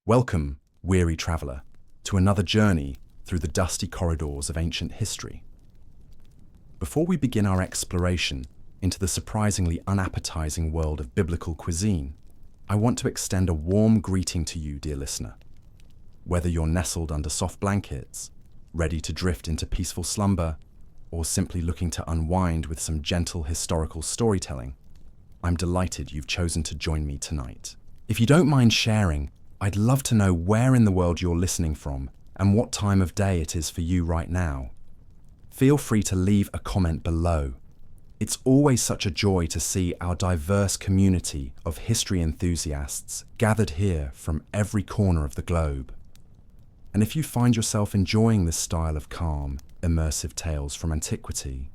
Welcome, weary traveller, to another journey through the dusty corridors of ancient history. Before we begin our exploration into the surprisingly unappetizing world of biblical cuisine, I want to extend a warm greeting to you, dear listener. Whether you're nestled under soft blankets, ready to drift into peaceful slumber, or simply looking to unwind with some gentle historical storytelling, I'm delighted you've chosen to join me tonight. If you don't mind sharing, I'd love to know where in the world you're listening from and what time of day it is for you right now. Feel free to leave a comment below. It's always such a joy to see our diverse community of history enthusiasts gathered here from every corner of the globe. And if you find yourself enjoying this style of calm, immersive tales from antiquity,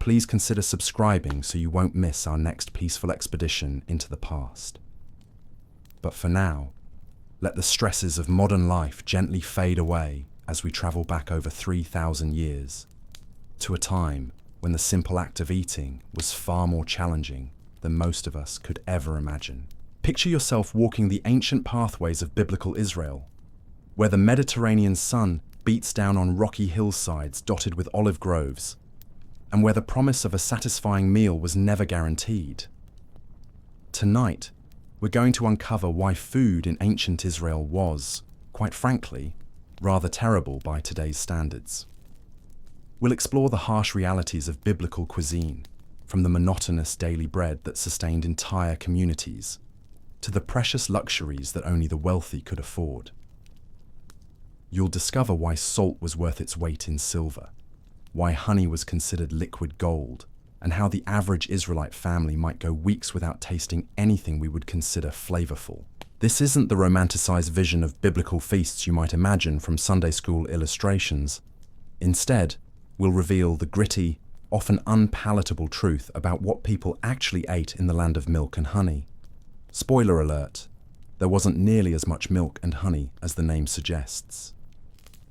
please consider subscribing so you won't miss our next peaceful expedition into the past. But for now, let the stresses of modern life gently fade away as we travel back over 3,000 years, to a time when the simple act of eating was far more challenging than most of us could ever imagine. Picture yourself walking the ancient pathways of biblical Israel, where the Mediterranean sun beats down on rocky hillsides dotted with olive groves, and where the promise of a satisfying meal was never guaranteed. Tonight, we're going to uncover why food in ancient Israel was, quite frankly, rather terrible by today's standards. We'll explore the harsh realities of biblical cuisine, from the monotonous daily bread that sustained entire communities, to the precious luxuries that only the wealthy could afford. You'll discover why salt was worth its weight in silver, why honey was considered liquid gold, and how the average Israelite family might go weeks without tasting anything we would consider flavorful. This isn't the romanticized vision of biblical feasts you might imagine from Sunday school illustrations. Instead, we'll reveal the gritty, often unpalatable truth about what people actually ate in the land of milk and honey. Spoiler alert, there wasn't nearly as much milk and honey as the name suggests.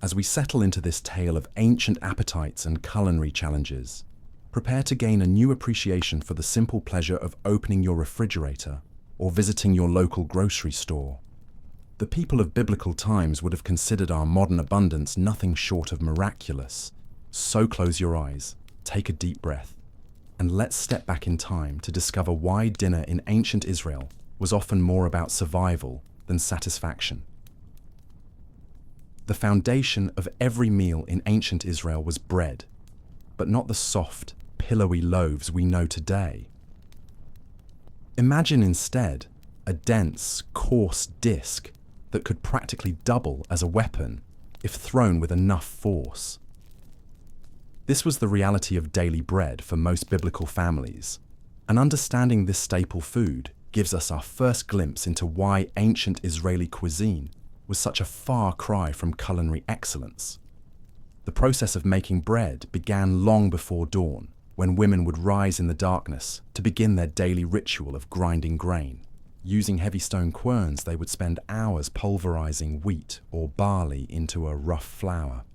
As we settle into this tale of ancient appetites and culinary challenges, prepare to gain a new appreciation for the simple pleasure of opening your refrigerator or visiting your local grocery store. The people of biblical times would have considered our modern abundance nothing short of miraculous. So close your eyes, take a deep breath, and let's step back in time to discover why dinner in ancient Israel was often more about survival than satisfaction. The foundation of every meal in ancient Israel was bread, but not the soft, pillowy loaves we know today. Imagine instead a dense, coarse disc that could practically double as a weapon if thrown with enough force. This was the reality of daily bread for most biblical families, and understanding this staple food gives us our first glimpse into why ancient Israeli cuisine was such a far cry from culinary excellence. The process of making bread began long before dawn, when women would rise in the darkness to begin their daily ritual of grinding grain. Using heavy stone querns, they would spend hours pulverizing wheat or barley into a rough flour.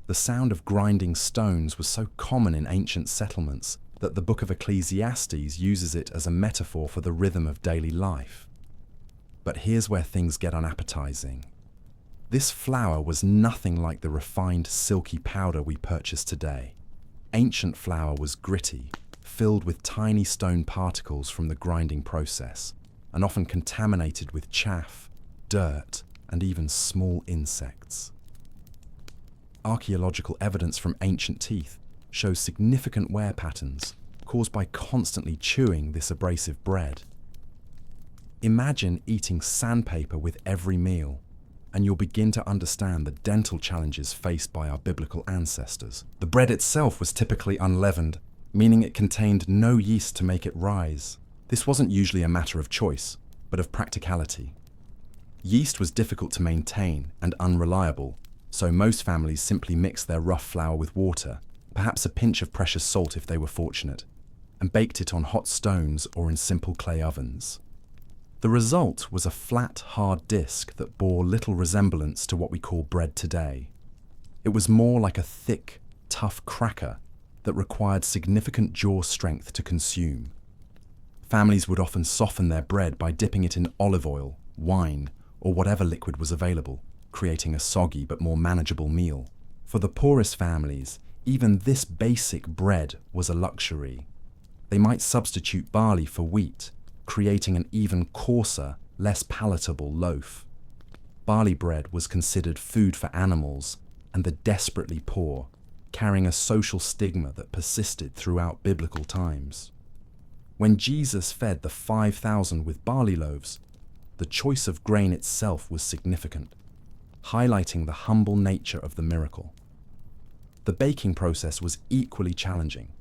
The sound of grinding stones was so common in ancient settlements that the book of Ecclesiastes uses it as a metaphor for the rhythm of daily life. But here's where things get unappetizing. This flour was nothing like the refined, silky powder we purchase today. Ancient flour was gritty, filled with tiny stone particles from the grinding process, and often contaminated with chaff, dirt, and even small insects. Archaeological evidence from ancient teeth shows significant wear patterns caused by constantly chewing this abrasive bread. Imagine eating sandpaper with every meal, and you'll begin to understand the dental challenges faced by our biblical ancestors. The bread itself was typically unleavened, meaning it contained no yeast to make it rise. This wasn't usually a matter of choice, but of practicality. Yeast was difficult to maintain and unreliable, so most families simply mixed their rough flour with water, perhaps a pinch of precious salt if they were fortunate, and baked it on hot stones or in simple clay ovens. The result was a flat, hard disc that bore little resemblance to what we call bread today. It was more like a thick, tough cracker that required significant jaw strength to consume. Families would often soften their bread by dipping it in olive oil wine, or whatever liquid was available, creating a soggy but more manageable meal. For the poorest families, even this basic bread was a luxury. They might substitute barley for wheat, creating an even coarser, less palatable loaf. Barley bread was considered food for animals and the desperately poor, carrying a social stigma that persisted throughout biblical times. When Jesus fed the 5,000 with barley loaves, the choice of grain itself was significant, highlighting the humble nature of the miracle. The baking process was equally challenging.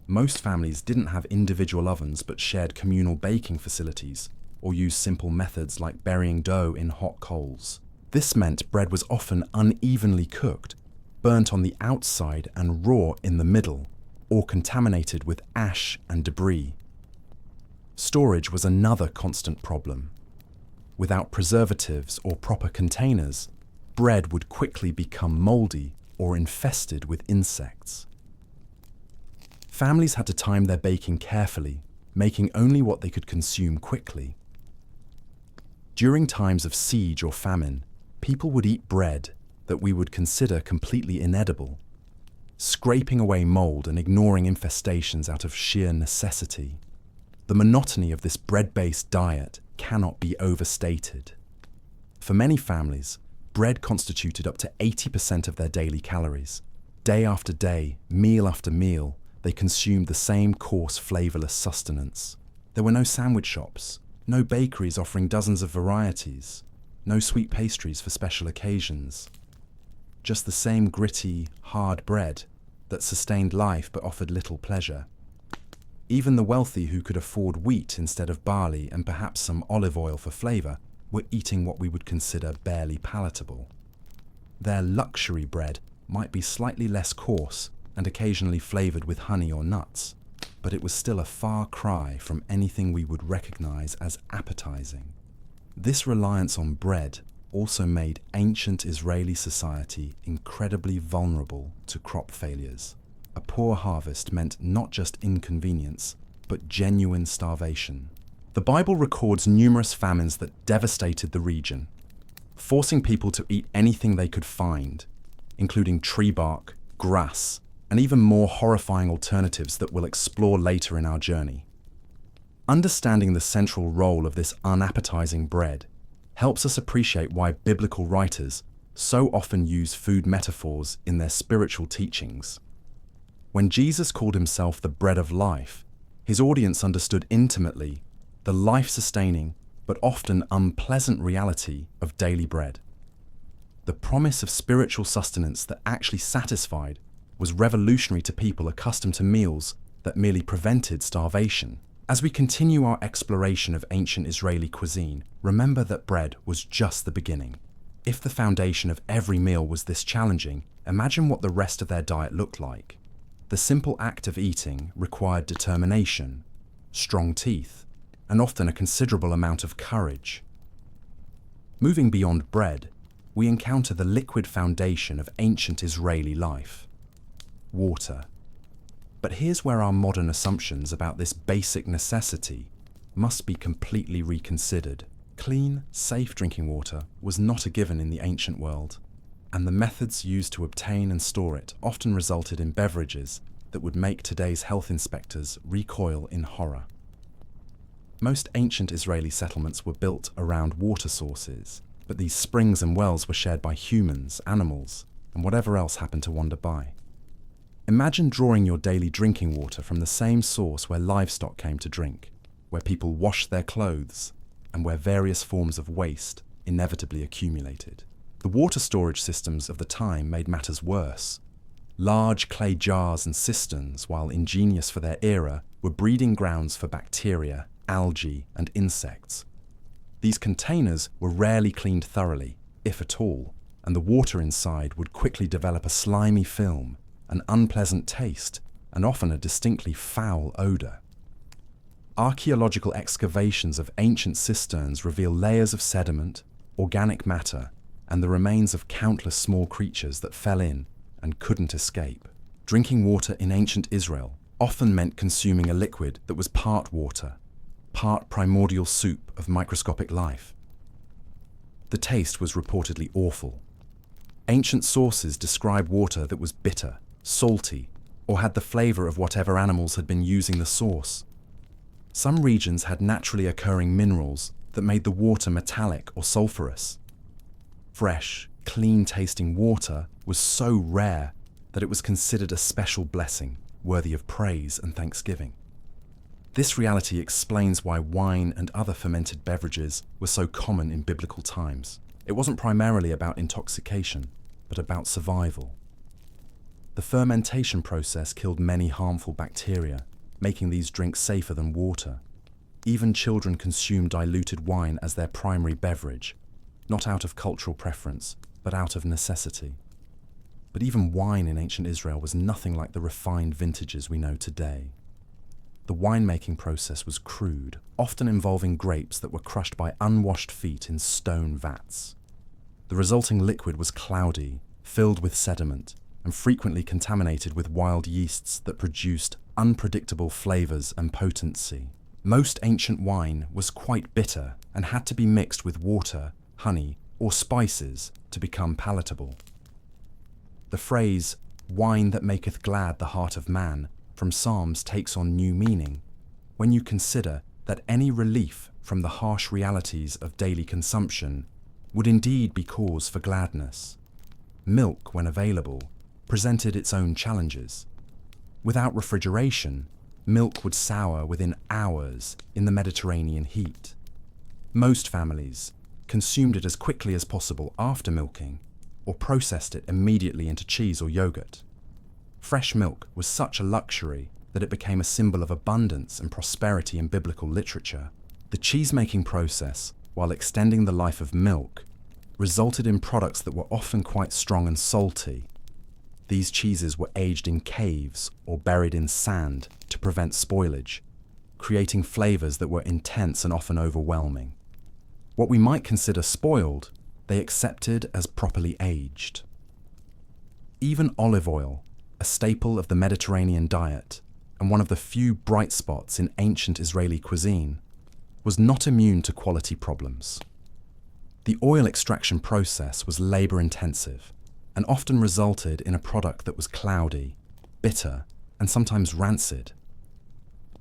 Most families didn't have individual ovens but shared communal baking facilities or used simple methods like burying dough in hot coals. This meant bread was often unevenly cooked, burnt on the outside and raw in the middle, or contaminated with ash and debris. Storage was another constant problem. Without preservatives or proper containers, bread would quickly become moldy or infested with insects. Families had to time their baking carefully, making only what they could consume quickly. During times of siege or famine, people would eat bread that we would consider completely inedible, scraping away mold and ignoring infestations out of sheer necessity. The monotony of this bread-based diet cannot be overstated. For many families, bread constituted up to 80% of their daily calories. Day after day, meal after meal, they consumed the same coarse, flavourless sustenance. There were no sandwich shops, no bakeries offering dozens of varieties, no sweet pastries for special occasions. Just the same gritty, hard bread that sustained life but offered little pleasure. Even the wealthy who could afford wheat instead of barley and perhaps some olive oil for flavour were eating what we would consider barely palatable. Their luxury bread might be slightly less coarse and occasionally flavoured with honey or nuts, but it was still a far cry from anything we would recognise as appetizing. This reliance on bread also made ancient Israeli society incredibly vulnerable to crop failures. A poor harvest meant not just inconvenience, but genuine starvation. The Bible records numerous famines that devastated the region, forcing people to eat anything they could find, including tree bark, grass, and even more horrifying alternatives that we'll explore later in our journey. Understanding the central role of this unappetizing bread helps us appreciate why biblical writers so often use food metaphors in their spiritual teachings. When Jesus called himself the bread of life, his audience understood intimately the life-sustaining but often unpleasant reality of daily bread. The promise of spiritual sustenance that actually satisfied was revolutionary to people accustomed to meals that merely prevented starvation. As we continue our exploration of ancient Israeli cuisine, remember that bread was just the beginning. If the foundation of every meal was this challenging, imagine what the rest of their diet looked like. The simple act of eating required determination, strong teeth, and often a considerable amount of courage. Moving beyond bread, we encounter the liquid foundation of ancient Israeli life: water. But here's where our modern assumptions about this basic necessity must be completely reconsidered. Clean, safe drinking water was not a given in the ancient world, and the methods used to obtain and store it often resulted in beverages that would make today's health inspectors recoil in horror. Most ancient Israeli settlements were built around water sources, but these springs and wells were shared by humans, animals, and whatever else happened to wander by. Imagine drawing your daily drinking water from the same source where livestock came to drink, where people washed their clothes, and where various forms of waste inevitably accumulated. The water storage systems of the time made matters worse. Large clay jars and cisterns, while ingenious for their era, were breeding grounds for bacteria, algae, and insects. These containers were rarely cleaned thoroughly, if at all, and the water inside would quickly develop a slimy film, an unpleasant taste, and often a distinctly foul odour. Archaeological excavations of ancient cisterns reveal layers of sediment, organic matter, and the remains of countless small creatures that fell in and couldn't escape. Drinking water in ancient Israel often meant consuming a liquid that was part water, part primordial soup of microscopic life. The taste was reportedly awful. Ancient sources describe water that was bitter, salty, or had the flavor of whatever animals had been using the source. Some regions had naturally occurring minerals that made the water metallic or sulfurous. Fresh, clean-tasting water was so rare that it was considered a special blessing, worthy of praise and thanksgiving. This reality explains why wine and other fermented beverages were so common in biblical times. It wasn't primarily about intoxication, but about survival. The fermentation process killed many harmful bacteria, making these drinks safer than water. Even children consumed diluted wine as their primary beverage, not out of cultural preference, but out of necessity. But even wine in ancient Israel was nothing like the refined vintages we know today. The winemaking process was crude, often involving grapes that were crushed by unwashed feet in stone vats. The resulting liquid was cloudy, filled with sediment, and frequently contaminated with wild yeasts that produced unpredictable flavors and potency. Most ancient wine was quite bitter and had to be mixed with water, honey, or spices to become palatable. The phrase, "wine that maketh glad the heart of man," from Psalms takes on new meaning when you consider that any relief from the harsh realities of daily consumption would indeed be cause for gladness. Milk, when available, presented its own challenges. Without refrigeration, milk would sour within hours in the Mediterranean heat. Most families consumed it as quickly as possible after milking, or processed it immediately into cheese or yogurt. Fresh milk was such a luxury that it became a symbol of abundance and prosperity in biblical literature. The cheese-making process, while extending the life of milk, resulted in products that were often quite strong and salty. These cheeses were aged in caves or buried in sand to prevent spoilage, creating flavors that were intense and often overwhelming. What we might consider spoiled, they accepted as properly aged. Even olive oil, a staple of the Mediterranean diet and one of the few bright spots in ancient Israeli cuisine, was not immune to quality problems. The oil extraction process was labor-intensive and often resulted in a product that was cloudy, bitter, and sometimes rancid.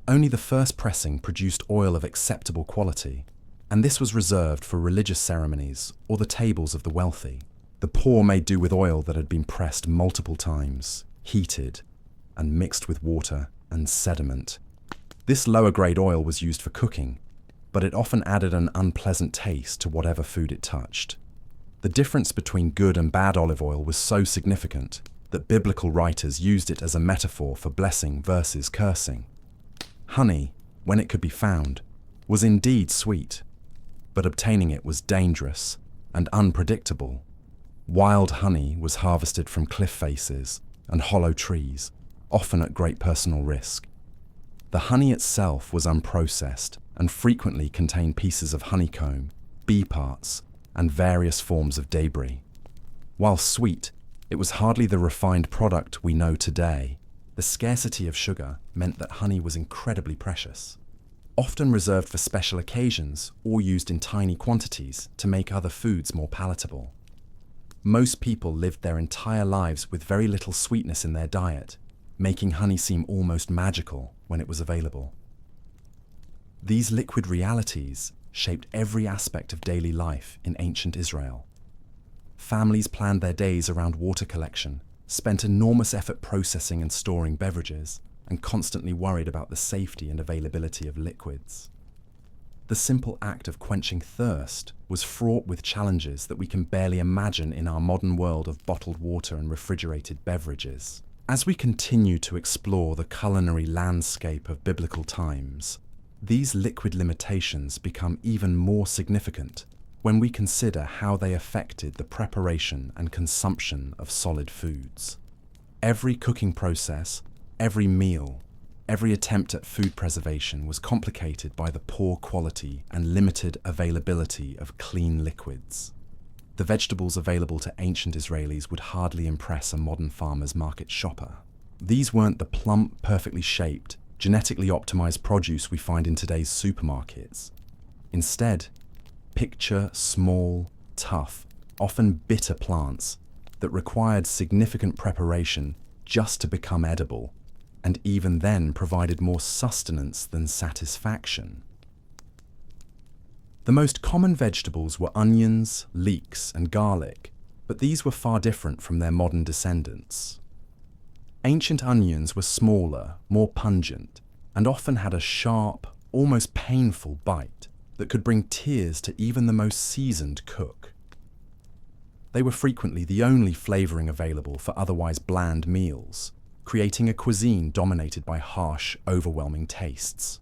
Only the first pressing produced oil of acceptable quality, and this was reserved for religious ceremonies or the tables of the wealthy. The poor made do with oil that had been pressed multiple times, heated, and mixed with water and sediment. This lower-grade oil was used for cooking, but it often added an unpleasant taste to whatever food it touched. The difference between good and bad olive oil was so significant that biblical writers used it as a metaphor for blessing versus cursing. Honey, when it could be found, was indeed sweet, but obtaining it was dangerous and unpredictable. Wild honey was harvested from cliff faces and hollow trees, often at great personal risk. The honey itself was unprocessed and frequently contained pieces of honeycomb, bee parts, and various forms of debris. While sweet, it was hardly the refined product we know today. The scarcity of sugar meant that honey was incredibly precious, often reserved for special occasions or used in tiny quantities to make other foods more palatable. Most people lived their entire lives with very little sweetness in their diet, making honey seem almost magical when it was available. These liquid realities shaped every aspect of daily life in ancient Israel. Families planned their days around water collection, spent enormous effort processing and storing beverages, and constantly worried about the safety and availability of liquids. The simple act of quenching thirst was fraught with challenges that we can barely imagine in our modern world of bottled water and refrigerated beverages. As we continue to explore the culinary landscape of biblical times, these liquid limitations become even more significant when we consider how they affected the preparation and consumption of solid foods. Every cooking process, every meal, every attempt at food preservation was complicated by the poor quality and limited availability of clean liquids. The vegetables available to ancient Israelis would hardly impress a modern farmer's market shopper. These weren't the plump, perfectly shaped, genetically optimized produce we find in today's supermarkets. Instead, picture small, tough, often bitter plants that required significant preparation just to become edible, and even then provided more sustenance than satisfaction. The most common vegetables were onions, leeks, and garlic, but these were far different from their modern descendants. Ancient onions were smaller, more pungent, and often had a sharp, almost painful bite that could bring tears to even the most seasoned cook. They were frequently the only flavouring available for otherwise bland meals, creating a cuisine dominated by harsh, overwhelming tastes.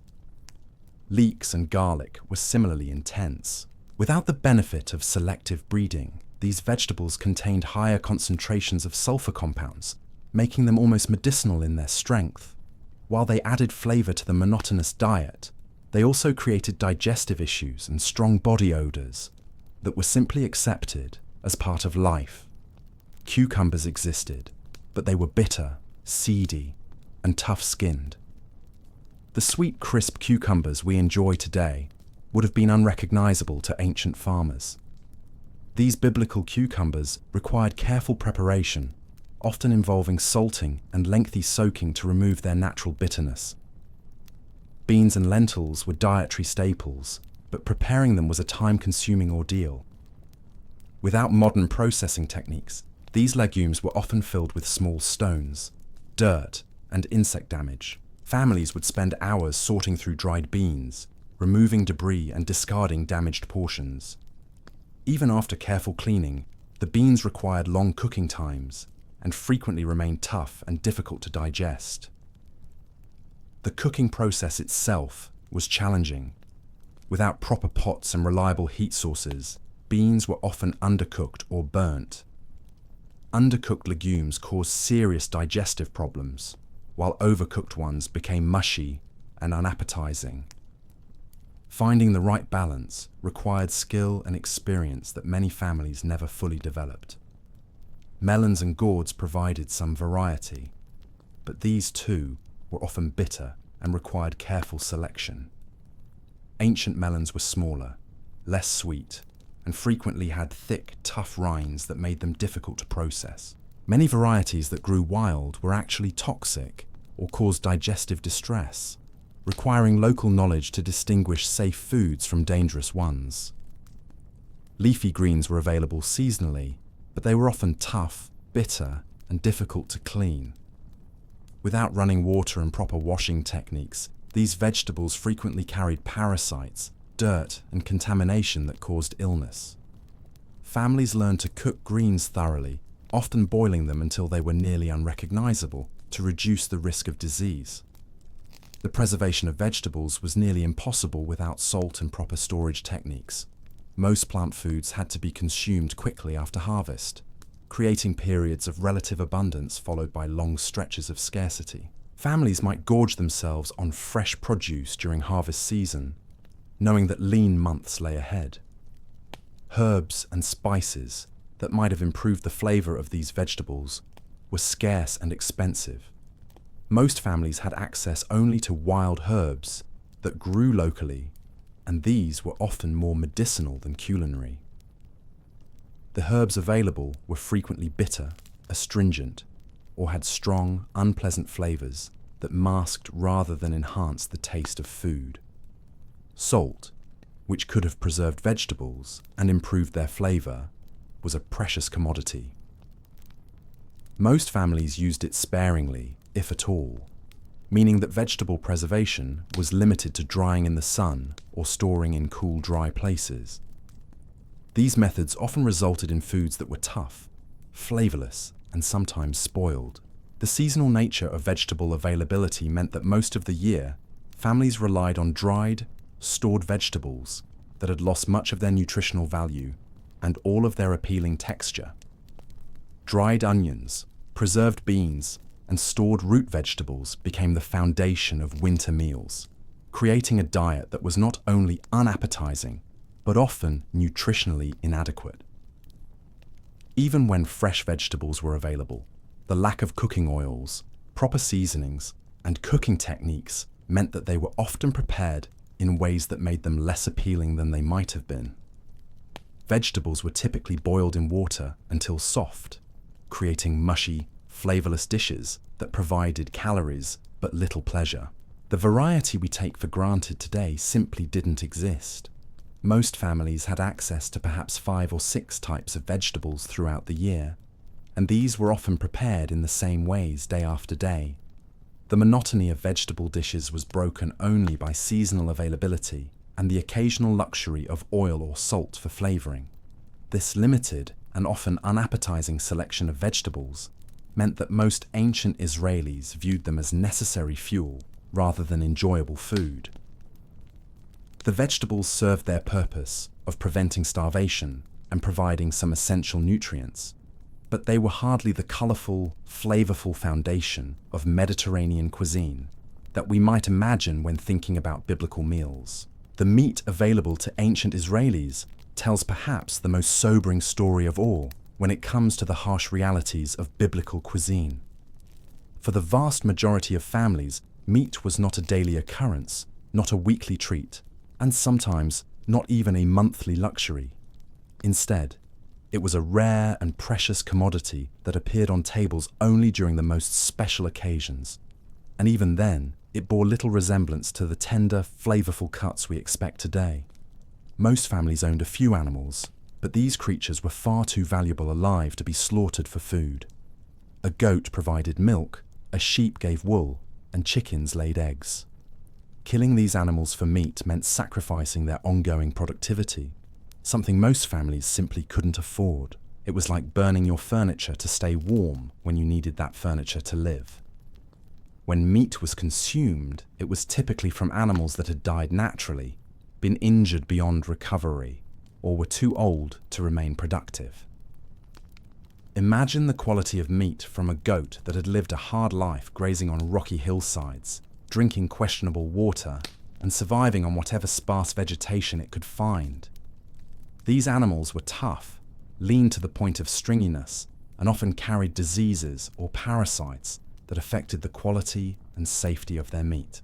Leeks and garlic were similarly intense. Without the benefit of selective breeding, these vegetables contained higher concentrations of sulfur compounds, making them almost medicinal in their strength. While they added flavour to the monotonous diet, they also created digestive issues and strong body odours that were simply accepted as part of life. Cucumbers existed, but they were bitter, seedy, and tough-skinned. The sweet, crisp cucumbers we enjoy today would have been unrecognisable to ancient farmers. These biblical cucumbers required careful preparation, often involving salting and lengthy soaking to remove their natural bitterness. Beans and lentils were dietary staples, but preparing them was a time-consuming ordeal. Without modern processing techniques, these legumes were often filled with small stones, dirt, and insect damage. Families would spend hours sorting through dried beans, removing debris and discarding damaged portions. Even after careful cleaning, the beans required long cooking times and frequently remained tough and difficult to digest. The cooking process itself was challenging. Without proper pots and reliable heat sources, beans were often undercooked or burnt. Undercooked legumes caused serious digestive problems, while overcooked ones became mushy and unappetizing. Finding the right balance required skill and experience that many families never fully developed. Melons and gourds provided some variety, but these too were often bitter and required careful selection. Ancient melons were smaller, less sweet, and frequently had thick, tough rinds that made them difficult to process. Many varieties that grew wild were actually toxic or caused digestive distress, requiring local knowledge to distinguish safe foods from dangerous ones. Leafy greens were available seasonally, but they were often tough, bitter, and difficult to clean. Without running water and proper washing techniques, these vegetables frequently carried parasites, dirt, and contamination that caused illness. Families learned to cook greens thoroughly, often boiling them until they were nearly unrecognizable to reduce the risk of disease. The preservation of vegetables was nearly impossible without salt and proper storage techniques. Most plant foods had to be consumed quickly after harvest, creating periods of relative abundance followed by long stretches of scarcity. Families might gorge themselves on fresh produce during harvest season, knowing that lean months lay ahead. Herbs and spices that might have improved the flavor of these vegetables were scarce and expensive. Most families had access only to wild herbs that grew locally, and these were often more medicinal than culinary. The herbs available were frequently bitter, astringent, or had strong, unpleasant flavors that masked rather than enhanced the taste of food. Salt, which could have preserved vegetables and improved their flavor, was a precious commodity. Most families used it sparingly, if at all, meaning that vegetable preservation was limited to drying in the sun or storing in cool, dry places. These methods often resulted in foods that were tough, flavorless, and sometimes spoiled. The seasonal nature of vegetable availability meant that most of the year, families relied on dried, stored vegetables that had lost much of their nutritional value and all of their appealing texture. Dried onions, preserved beans, and stored root vegetables became the foundation of winter meals, creating a diet that was not only unappetizing, but often nutritionally inadequate. Even when fresh vegetables were available, the lack of cooking oils, proper seasonings, and cooking techniques meant that they were often prepared in ways that made them less appealing than they might have been. Vegetables were typically boiled in water until soft, creating mushy, flavorless dishes that provided calories but little pleasure. The variety we take for granted today simply didn't exist. Most families had access to perhaps 5 or 6 types of vegetables throughout the year, and these were often prepared in the same ways day after day. The monotony of vegetable dishes was broken only by seasonal availability and the occasional luxury of oil or salt for flavoring. This limited and often unappetizing selection of vegetables meant that most ancient Israelis viewed them as necessary fuel rather than enjoyable food. The vegetables served their purpose of preventing starvation and providing some essential nutrients, but they were hardly the colorful, flavorful foundation of Mediterranean cuisine that we might imagine when thinking about biblical meals. The meat available to ancient Israelis tells perhaps the most sobering story of all when it comes to the harsh realities of biblical cuisine. For the vast majority of families, meat was not a daily occurrence, not a weekly treat, and sometimes not even a monthly luxury. Instead, it was a rare and precious commodity that appeared on tables only during the most special occasions. And even then, it bore little resemblance to the tender, flavorful cuts we expect today. Most families owned a few animals, but these creatures were far too valuable alive to be slaughtered for food. A goat provided milk, a sheep gave wool, and chickens laid eggs. Killing these animals for meat meant sacrificing their ongoing productivity, something most families simply couldn't afford. It was like burning your furniture to stay warm when you needed that furniture to live. When meat was consumed, it was typically from animals that had died naturally, been injured beyond recovery, or were too old to remain productive. Imagine the quality of meat from a goat that had lived a hard life grazing on rocky hillsides, drinking questionable water, and surviving on whatever sparse vegetation it could find. These animals were tough, lean to the point of stringiness, and often carried diseases or parasites that affected the quality and safety of their meat.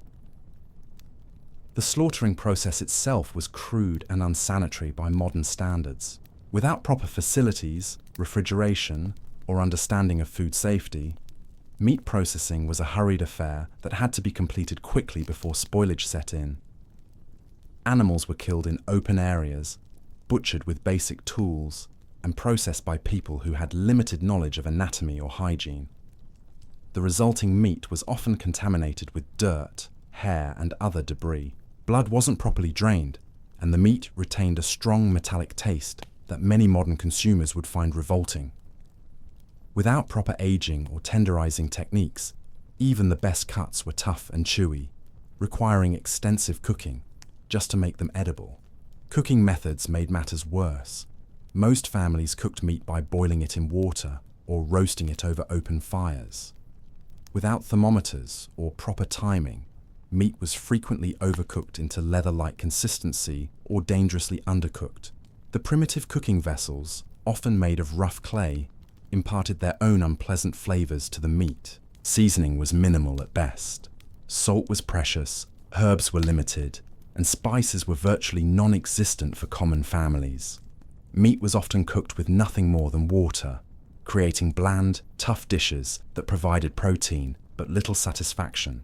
The slaughtering process itself was crude and unsanitary by modern standards. Without proper facilities, refrigeration, or understanding of food safety, meat processing was a hurried affair that had to be completed quickly before spoilage set in. Animals were killed in open areas, butchered with basic tools, and processed by people who had limited knowledge of anatomy or hygiene. The resulting meat was often contaminated with dirt, hair, and other debris. Blood wasn't properly drained, and the meat retained a strong metallic taste that many modern consumers would find revolting. Without proper aging or tenderizing techniques, even the best cuts were tough and chewy, requiring extensive cooking just to make them edible. Cooking methods made matters worse. Most families cooked meat by boiling it in water or roasting it over open fires. Without thermometers or proper timing, meat was frequently overcooked into leather-like consistency or dangerously undercooked. The primitive cooking vessels, often made of rough clay, imparted their own unpleasant flavors to the meat. Seasoning was minimal at best. Salt was precious, herbs were limited, and spices were virtually non-existent for common families. Meat was often cooked with nothing more than water, creating bland, tough dishes that provided protein but little satisfaction.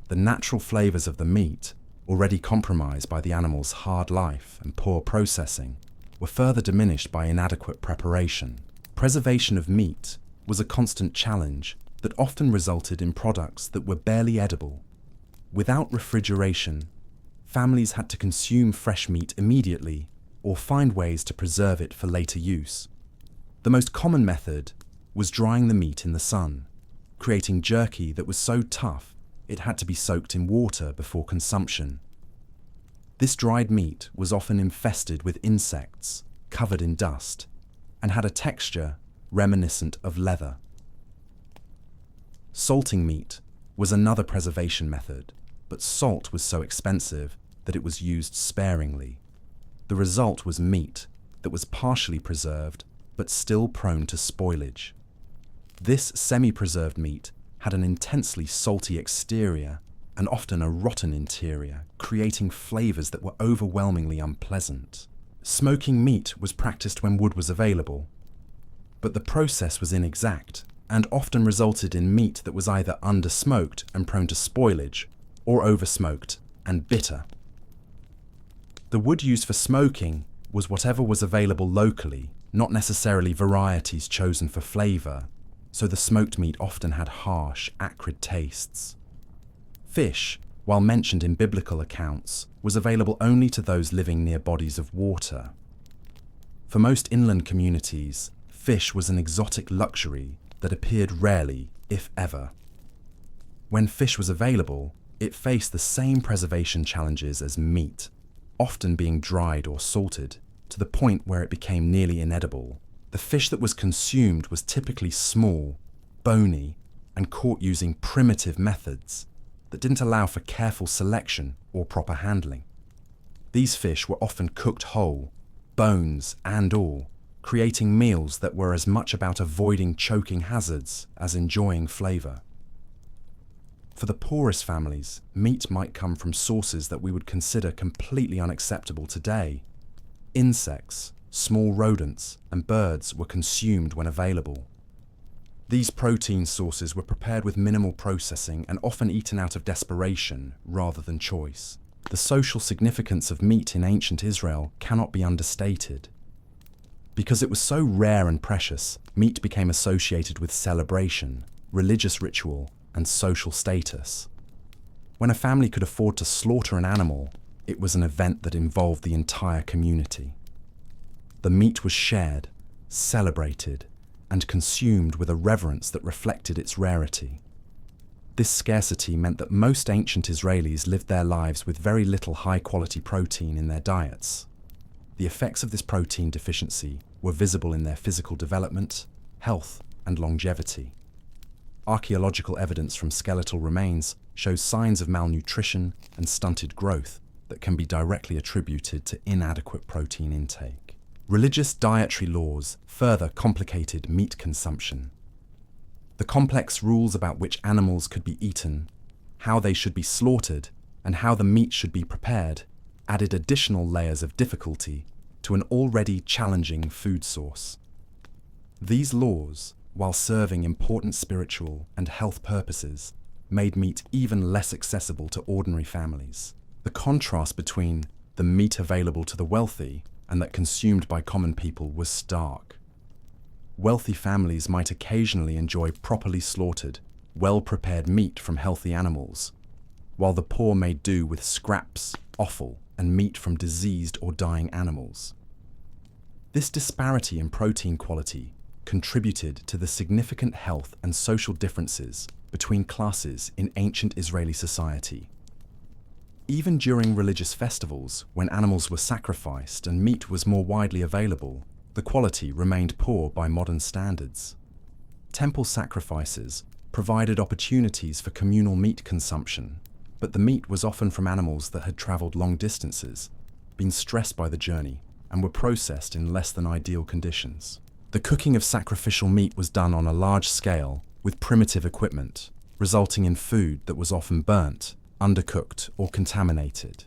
The natural flavors of the meat, already compromised by the animal's hard life and poor processing, were further diminished by inadequate preparation. Preservation of meat was a constant challenge that often resulted in products that were barely edible. Without refrigeration, families had to consume fresh meat immediately or find ways to preserve it for later use. The most common method was drying the meat in the sun, creating jerky that was so tough it had to be soaked in water before consumption. This dried meat was often infested with insects, covered in dust, and had a texture reminiscent of leather. Salting meat was another preservation method, but salt was so expensive that it was used sparingly. The result was meat that was partially preserved but still prone to spoilage. This semi-preserved meat had an intensely salty exterior and often a rotten interior, creating flavors that were overwhelmingly unpleasant. Smoking meat was practiced when wood was available, but the process was inexact and often resulted in meat that was either under-smoked and prone to spoilage, or over-smoked and bitter. The wood used for smoking was whatever was available locally, not necessarily varieties chosen for flavour, so the smoked meat often had harsh, acrid tastes. Fish, while mentioned in biblical accounts, was available only to those living near bodies of water. For most inland communities, fish was an exotic luxury that appeared rarely, if ever. When fish was available, it faced the same preservation challenges as meat, often being dried or salted, to the point where it became nearly inedible. The fish that was consumed was typically small, bony, and caught using primitive methods that didn't allow for careful selection or proper handling. These fish were often cooked whole, bones and all, creating meals that were as much about avoiding choking hazards as enjoying flavour. For the poorest families, meat might come from sources that we would consider completely unacceptable today. Insects, small rodents, and birds were consumed when available. These protein sources were prepared with minimal processing and often eaten out of desperation rather than choice. The social significance of meat in ancient Israel cannot be understated. Because it was so rare and precious, meat became associated with celebration, religious ritual, and social status. When a family could afford to slaughter an animal, it was an event that involved the entire community. The meat was shared, celebrated, and consumed with a reverence that reflected its rarity. This scarcity meant that most ancient Israelis lived their lives with very little high-quality protein in their diets. The effects of this protein deficiency were visible in their physical development, health, and longevity. Archaeological evidence from skeletal remains shows signs of malnutrition and stunted growth that can be directly attributed to inadequate protein intake. Religious dietary laws further complicated meat consumption. The complex rules about which animals could be eaten, how they should be slaughtered, and how the meat should be prepared added additional layers of difficulty to an already challenging food source. These laws, while serving important spiritual and health purposes, made meat even less accessible to ordinary families. The contrast between the meat available to the wealthy and that consumed by common people was stark. Wealthy families might occasionally enjoy properly slaughtered, well-prepared meat from healthy animals, while the poor made do with scraps, offal, and meat from diseased or dying animals. This disparity in protein quality contributed to the significant health and social differences between classes in ancient Israeli society. Even during religious festivals, when animals were sacrificed and meat was more widely available, the quality remained poor by modern standards. Temple sacrifices provided opportunities for communal meat consumption, but the meat was often from animals that had travelled long distances, been stressed by the journey, and were processed in less than ideal conditions. The cooking of sacrificial meat was done on a large scale with primitive equipment, resulting in food that was often burnt, undercooked, or contaminated.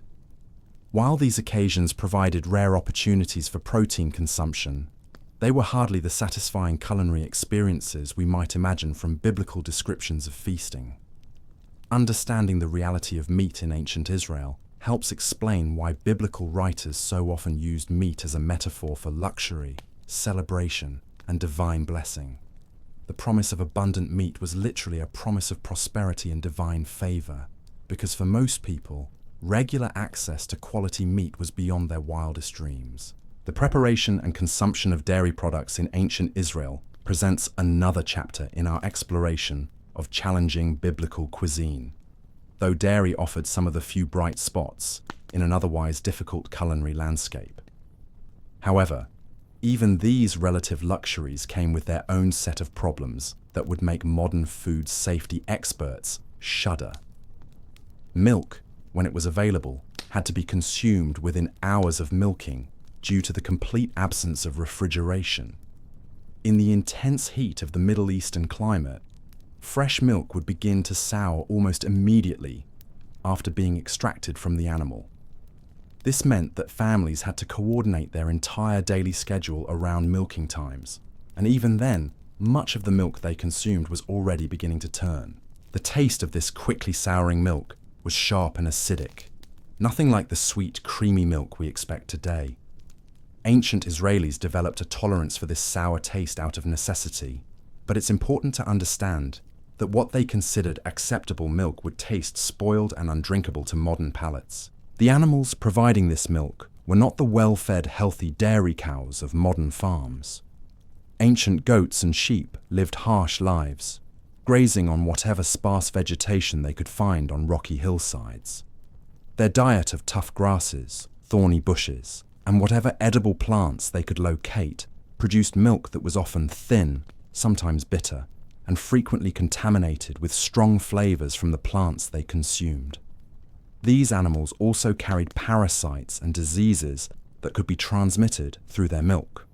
While these occasions provided rare opportunities for protein consumption, they were hardly the satisfying culinary experiences we might imagine from biblical descriptions of feasting. Understanding the reality of meat in ancient Israel helps explain why biblical writers so often used meat as a metaphor for luxury, celebration, and divine blessing. The promise of abundant meat was literally a promise of prosperity and divine favor, because for most people, regular access to quality meat was beyond their wildest dreams. The preparation and consumption of dairy products in ancient Israel presents another chapter in our exploration of challenging biblical cuisine, though dairy offered some of the few bright spots in an otherwise difficult culinary landscape. However, even these relative luxuries came with their own set of problems that would make modern food safety experts shudder. Milk, when it was available, had to be consumed within hours of milking due to the complete absence of refrigeration. In the intense heat of the Middle Eastern climate, fresh milk would begin to sour almost immediately after being extracted from the animal. This meant that families had to coordinate their entire daily schedule around milking times, and even then, much of the milk they consumed was already beginning to turn. The taste of this quickly souring milk was sharp and acidic, nothing like the sweet, creamy milk we expect today. Ancient Israelis developed a tolerance for this sour taste out of necessity, but it's important to understand that what they considered acceptable milk would taste spoiled and undrinkable to modern palates. The animals providing this milk were not the well-fed, healthy dairy cows of modern farms. Ancient goats and sheep lived harsh lives, grazing on whatever sparse vegetation they could find on rocky hillsides. Their diet of tough grasses, thorny bushes, and whatever edible plants they could locate produced milk that was often thin, sometimes bitter, and frequently contaminated with strong flavors from the plants they consumed. These animals also carried parasites and diseases that could be transmitted through their milk.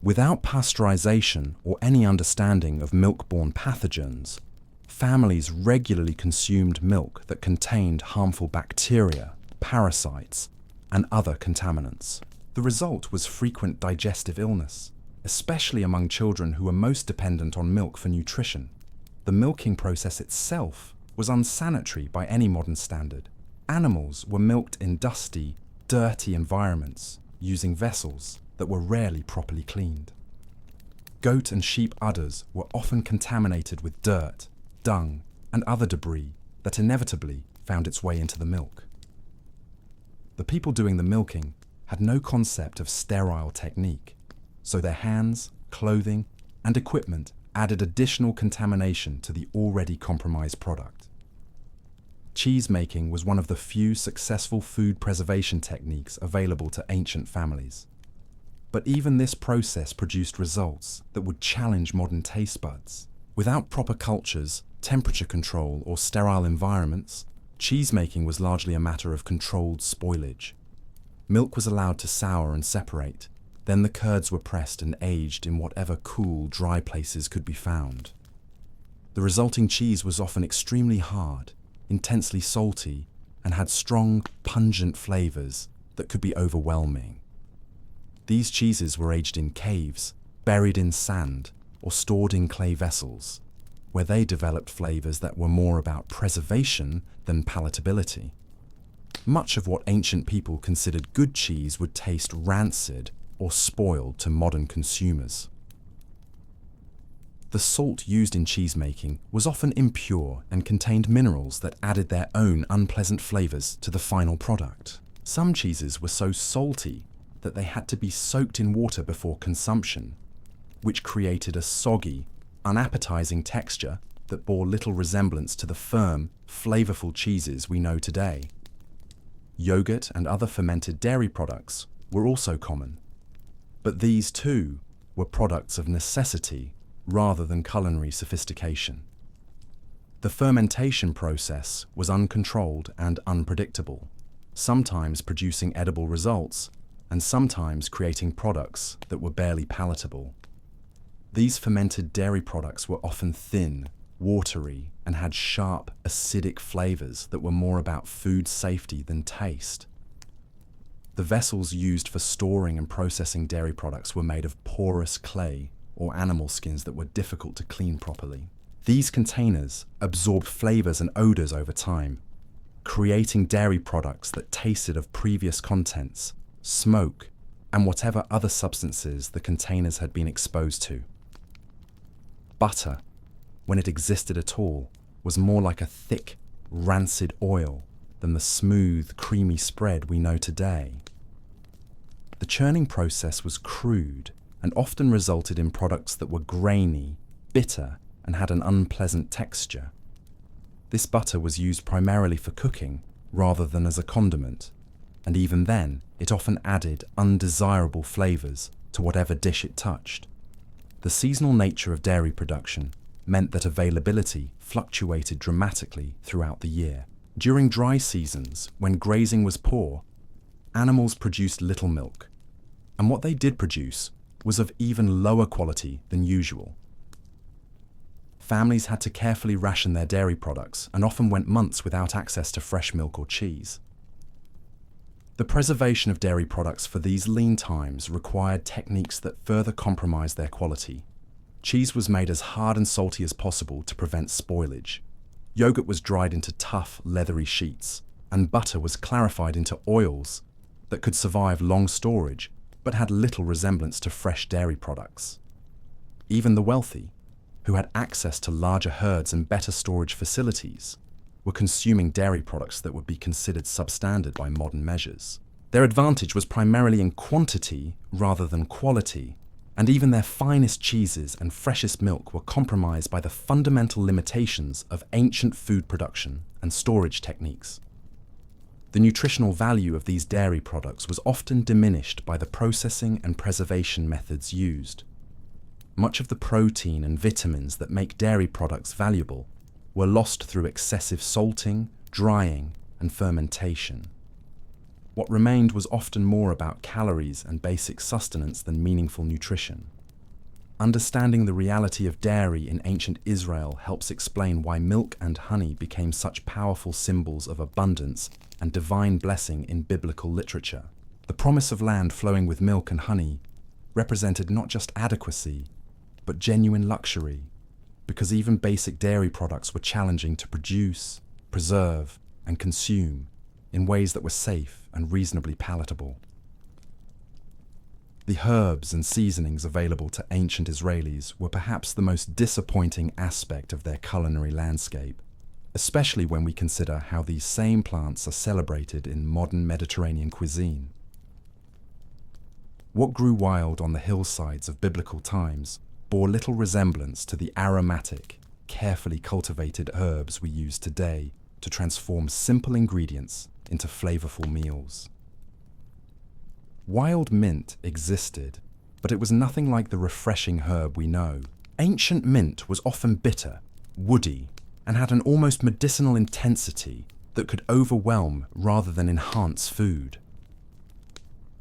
Without pasteurization or any understanding of milk-borne pathogens, families regularly consumed milk that contained harmful bacteria, parasites, and other contaminants. The result was frequent digestive illness, especially among children who were most dependent on milk for nutrition. The milking process itself was unsanitary by any modern standard. Animals were milked in dusty, dirty environments, using vessels that were rarely properly cleaned. Goat and sheep udders were often contaminated with dirt, dung, and other debris that inevitably found its way into the milk. The people doing the milking had no concept of sterile technique, so their hands, clothing, and equipment added additional contamination to the already compromised product. Cheese making was one of the few successful food preservation techniques available to ancient families. But even this process produced results that would challenge modern taste buds. Without proper cultures, temperature control, or sterile environments, cheese making was largely a matter of controlled spoilage. Milk was allowed to sour and separate, then the curds were pressed and aged in whatever cool, dry places could be found. The resulting cheese was often extremely hard, intensely salty, and had strong, pungent flavors that could be overwhelming. These cheeses were aged in caves, buried in sand, or stored in clay vessels, where they developed flavors that were more about preservation than palatability. Much of what ancient people considered good cheese would taste rancid or spoiled to modern consumers. The salt used in cheese making was often impure and contained minerals that added their own unpleasant flavors to the final product. Some cheeses were so salty that they had to be soaked in water before consumption, which created a soggy, unappetizing texture that bore little resemblance to the firm, flavorful cheeses we know today. Yogurt and other fermented dairy products were also common, but these too were products of necessity rather than culinary sophistication. The fermentation process was uncontrolled and unpredictable, sometimes producing edible results and sometimes creating products that were barely palatable. These fermented dairy products were often thin, watery, and had sharp, acidic flavors that were more about food safety than taste. The vessels used for storing and processing dairy products were made of porous clay or animal skins that were difficult to clean properly. These containers absorbed flavors and odors over time, creating dairy products that tasted of previous contents, smoke, and whatever other substances the containers had been exposed to. Butter, when it existed at all, was more like a thick, rancid oil than the smooth, creamy spread we know today. The churning process was crude and often resulted in products that were grainy, bitter, and had an unpleasant texture. This butter was used primarily for cooking rather than as a condiment, and even then, it often added undesirable flavors to whatever dish it touched. The seasonal nature of dairy production meant that availability fluctuated dramatically throughout the year. During dry seasons, when grazing was poor, animals produced little milk, and what they did produce was of even lower quality than usual. Families had to carefully ration their dairy products and often went months without access to fresh milk or cheese. The preservation of dairy products for these lean times required techniques that further compromised their quality. Cheese was made as hard and salty as possible to prevent spoilage. Yogurt was dried into tough, leathery sheets, and butter was clarified into oils that could survive long storage but had little resemblance to fresh dairy products. Even the wealthy, who had access to larger herds and better storage facilities, were consuming dairy products that would be considered substandard by modern measures. Their advantage was primarily in quantity rather than quality, and even their finest cheeses and freshest milk were compromised by the fundamental limitations of ancient food production and storage techniques. The nutritional value of these dairy products was often diminished by the processing and preservation methods used. Much of the protein and vitamins that make dairy products valuable were lost through excessive salting, drying, and fermentation. What remained was often more about calories and basic sustenance than meaningful nutrition. Understanding the reality of dairy in ancient Israel helps explain why milk and honey became such powerful symbols of abundance and divine blessing in biblical literature. The promise of land flowing with milk and honey represented not just adequacy, but genuine luxury, because even basic dairy products were challenging to produce, preserve, and consume in ways that were safe and reasonably palatable. The herbs and seasonings available to ancient Israelis were perhaps the most disappointing aspect of their culinary landscape, especially when we consider how these same plants are celebrated in modern Mediterranean cuisine. What grew wild on the hillsides of biblical times bore little resemblance to the aromatic, carefully cultivated herbs we use today to transform simple ingredients into flavorful meals. Wild mint existed, but it was nothing like the refreshing herb we know. Ancient mint was often bitter, woody, and had an almost medicinal intensity that could overwhelm rather than enhance food.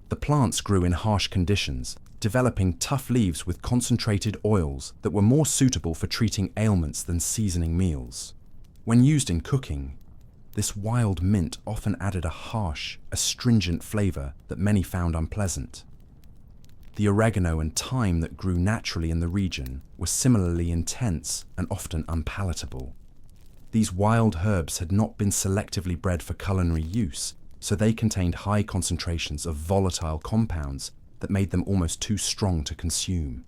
The plants grew in harsh conditions, developing tough leaves with concentrated oils that were more suitable for treating ailments than seasoning meals. When used in cooking, this wild mint often added a harsh, astringent flavor that many found unpleasant. The oregano and thyme that grew naturally in the region were similarly intense and often unpalatable. These wild herbs had not been selectively bred for culinary use, so they contained high concentrations of volatile compounds that made them almost too strong to consume.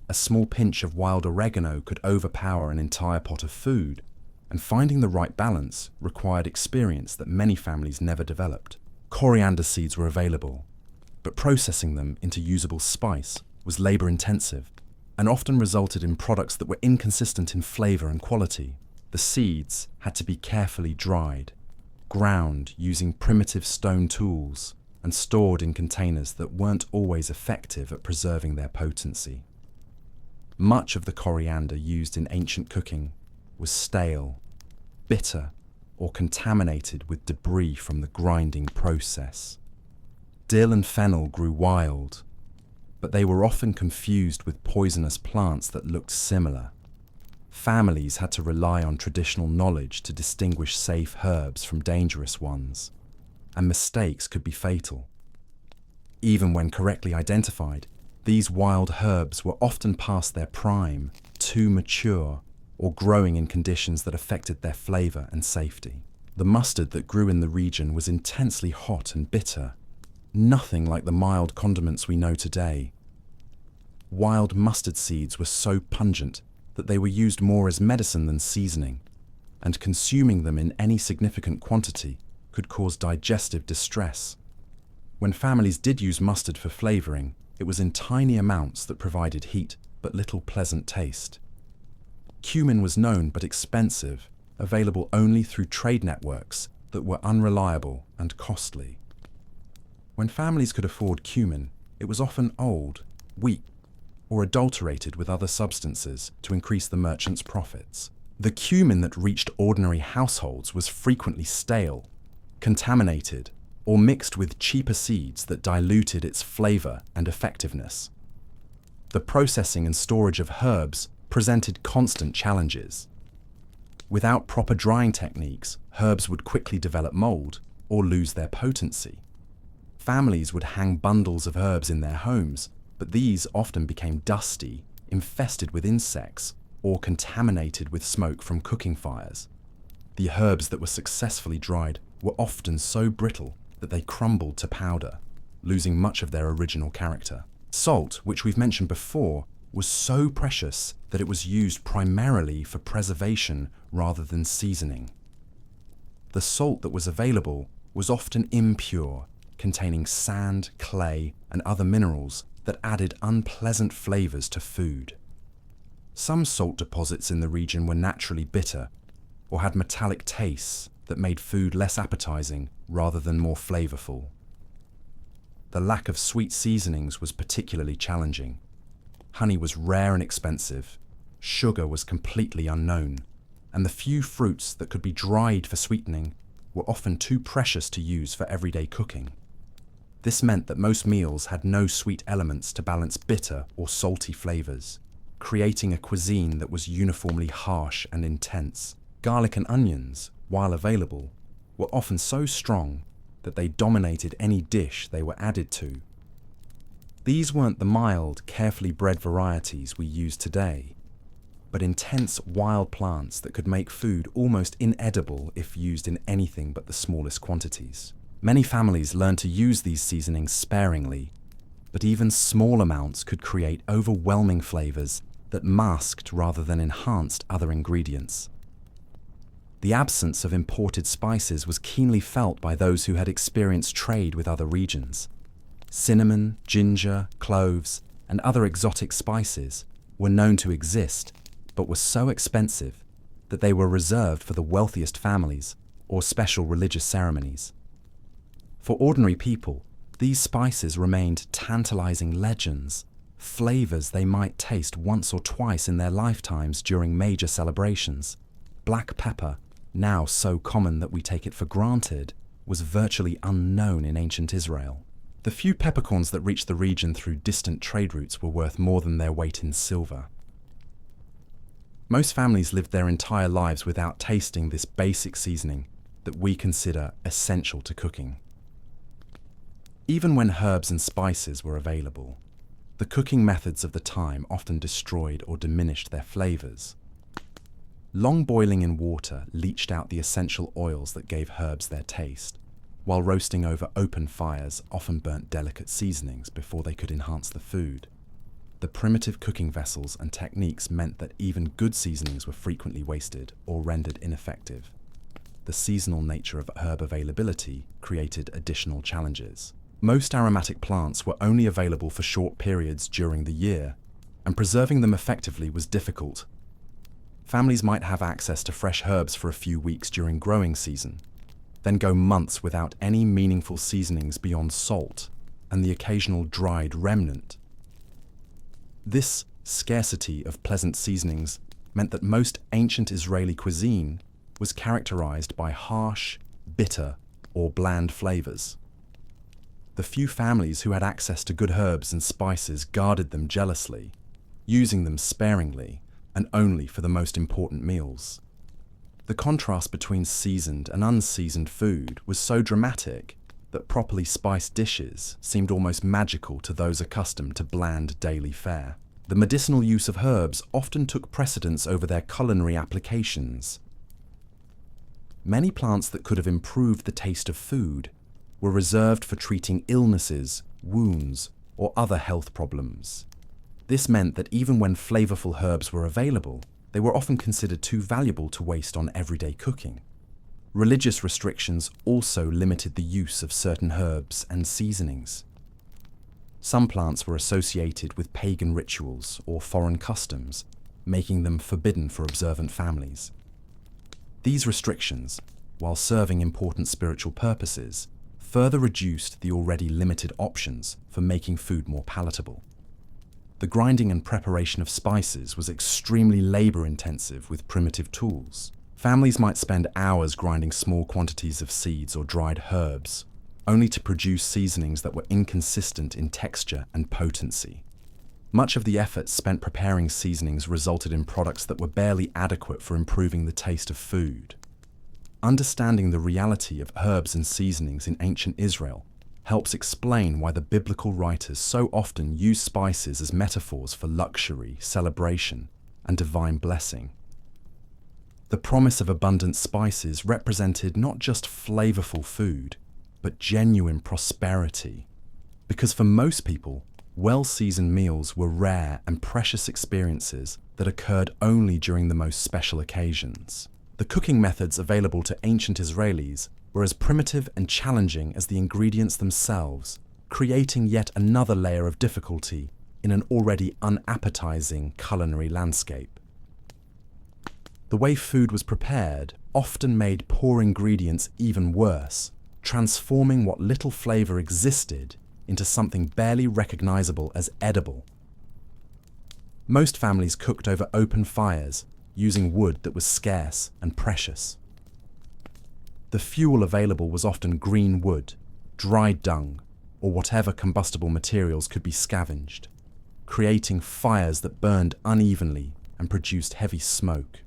A small pinch of wild oregano could overpower an entire pot of food, and finding the right balance required experience that many families never developed. Coriander seeds were available, but processing them into usable spice was labor-intensive and often resulted in products that were inconsistent in flavor and quality. The seeds had to be carefully dried, ground using primitive stone tools, and stored in containers that weren't always effective at preserving their potency. Much of the coriander used in ancient cooking was stale, bitter, or contaminated with debris from the grinding process. Dill and fennel grew wild, but they were often confused with poisonous plants that looked similar. Families had to rely on traditional knowledge to distinguish safe herbs from dangerous ones, and mistakes could be fatal. Even when correctly identified, these wild herbs were often past their prime, too mature, or growing in conditions that affected their flavor and safety. The mustard that grew in the region was intensely hot and bitter, nothing like the mild condiments we know today. Wild mustard seeds were so pungent that they were used more as medicine than seasoning, and consuming them in any significant quantity could cause digestive distress. When families did use mustard for flavoring, it was in tiny amounts that provided heat but little pleasant taste. Cumin was known but expensive, available only through trade networks that were unreliable and costly. When families could afford cumin, it was often old, weak, or adulterated with other substances to increase the merchant's profits. The cumin that reached ordinary households was frequently stale, contaminated, or mixed with cheaper seeds that diluted its flavor and effectiveness. The processing and storage of herbs presented constant challenges. Without proper drying techniques, herbs would quickly develop mold or lose their potency. Families would hang bundles of herbs in their homes, but these often became dusty, infested with insects, or contaminated with smoke from cooking fires. The herbs that were successfully dried were often so brittle that they crumbled to powder, losing much of their original character. Salt, which we've mentioned before, was so precious that it was used primarily for preservation rather than seasoning. The salt that was available was often impure, containing sand, clay, and other minerals that added unpleasant flavors to food. Some salt deposits in the region were naturally bitter or had metallic tastes that made food less appetizing rather than more flavorful. The lack of sweet seasonings was particularly challenging. Honey was rare and expensive, sugar was completely unknown, and the few fruits that could be dried for sweetening were often too precious to use for everyday cooking. This meant that most meals had no sweet elements to balance bitter or salty flavors, creating a cuisine that was uniformly harsh and intense. Garlic and onions, while available, were often so strong that they dominated any dish they were added to. These weren't the mild, carefully bred varieties we use today, but intense wild plants that could make food almost inedible if used in anything but the smallest quantities. Many families learned to use these seasonings sparingly, but even small amounts could create overwhelming flavors that masked rather than enhanced other ingredients. The absence of imported spices was keenly felt by those who had experienced trade with other regions. Cinnamon, ginger, cloves, and other exotic spices were known to exist, but were so expensive that they were reserved for the wealthiest families or special religious ceremonies. For ordinary people, these spices remained tantalizing legends, flavors they might taste once or twice in their lifetimes during major celebrations. Black pepper, now so common that we take it for granted, was virtually unknown in ancient Israel. The few peppercorns that reached the region through distant trade routes were worth more than their weight in silver. Most families lived their entire lives without tasting this basic seasoning that we consider essential to cooking. Even when herbs and spices were available, the cooking methods of the time often destroyed or diminished their flavors. Long boiling in water leached out the essential oils that gave herbs their taste, while roasting over open fires often burnt delicate seasonings before they could enhance the food. The primitive cooking vessels and techniques meant that even good seasonings were frequently wasted or rendered ineffective. The seasonal nature of herb availability created additional challenges. Most aromatic plants were only available for short periods during the year, and preserving them effectively was difficult. Families might have access to fresh herbs for a few weeks during growing season, then go months without any meaningful seasonings beyond salt and the occasional dried remnant. This scarcity of pleasant seasonings meant that most ancient Israeli cuisine was characterized by harsh, bitter, or bland flavors. The few families who had access to good herbs and spices guarded them jealously, using them sparingly and only for the most important meals. The contrast between seasoned and unseasoned food was so dramatic that properly spiced dishes seemed almost magical to those accustomed to bland daily fare. The medicinal use of herbs often took precedence over their culinary applications. Many plants that could have improved the taste of food were reserved for treating illnesses, wounds, or other health problems. This meant that even when flavorful herbs were available, they were often considered too valuable to waste on everyday cooking. Religious restrictions also limited the use of certain herbs and seasonings. Some plants were associated with pagan rituals or foreign customs, making them forbidden for observant families. These restrictions, while serving important spiritual purposes, further reduced the already limited options for making food more palatable. The grinding and preparation of spices was extremely labor-intensive with primitive tools. Families might spend hours grinding small quantities of seeds or dried herbs, only to produce seasonings that were inconsistent in texture and potency. Much of the effort spent preparing seasonings resulted in products that were barely adequate for improving the taste of food. Understanding the reality of herbs and seasonings in ancient Israel helps explain why the biblical writers so often use spices as metaphors for luxury, celebration, and divine blessing. The promise of abundant spices represented not just flavorful food, but genuine prosperity. Because for most people, well-seasoned meals were rare and precious experiences that occurred only during the most special occasions. The cooking methods available to ancient Israelis were as primitive and challenging as the ingredients themselves, creating yet another layer of difficulty in an already unappetizing culinary landscape. The way food was prepared often made poor ingredients even worse, transforming what little flavor existed into something barely recognizable as edible. Most families cooked over open fires, using wood that was scarce and precious. The fuel available was often green wood, dried dung, or whatever combustible materials could be scavenged, creating fires that burned unevenly and produced heavy smoke.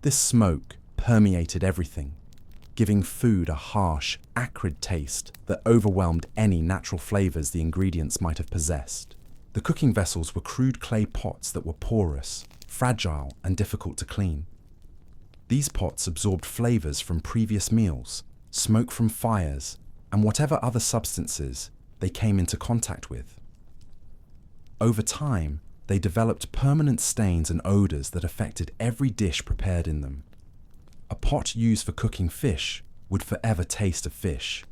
This smoke permeated everything, giving food a harsh, acrid taste that overwhelmed any natural flavors the ingredients might have possessed. The cooking vessels were crude clay pots that were porous, fragile, and difficult to clean. These pots absorbed flavors from previous meals, smoke from fires, and whatever other substances they came into contact with. Over time, they developed permanent stains and odors that affected every dish prepared in them. A pot used for cooking fish would forever taste of fish,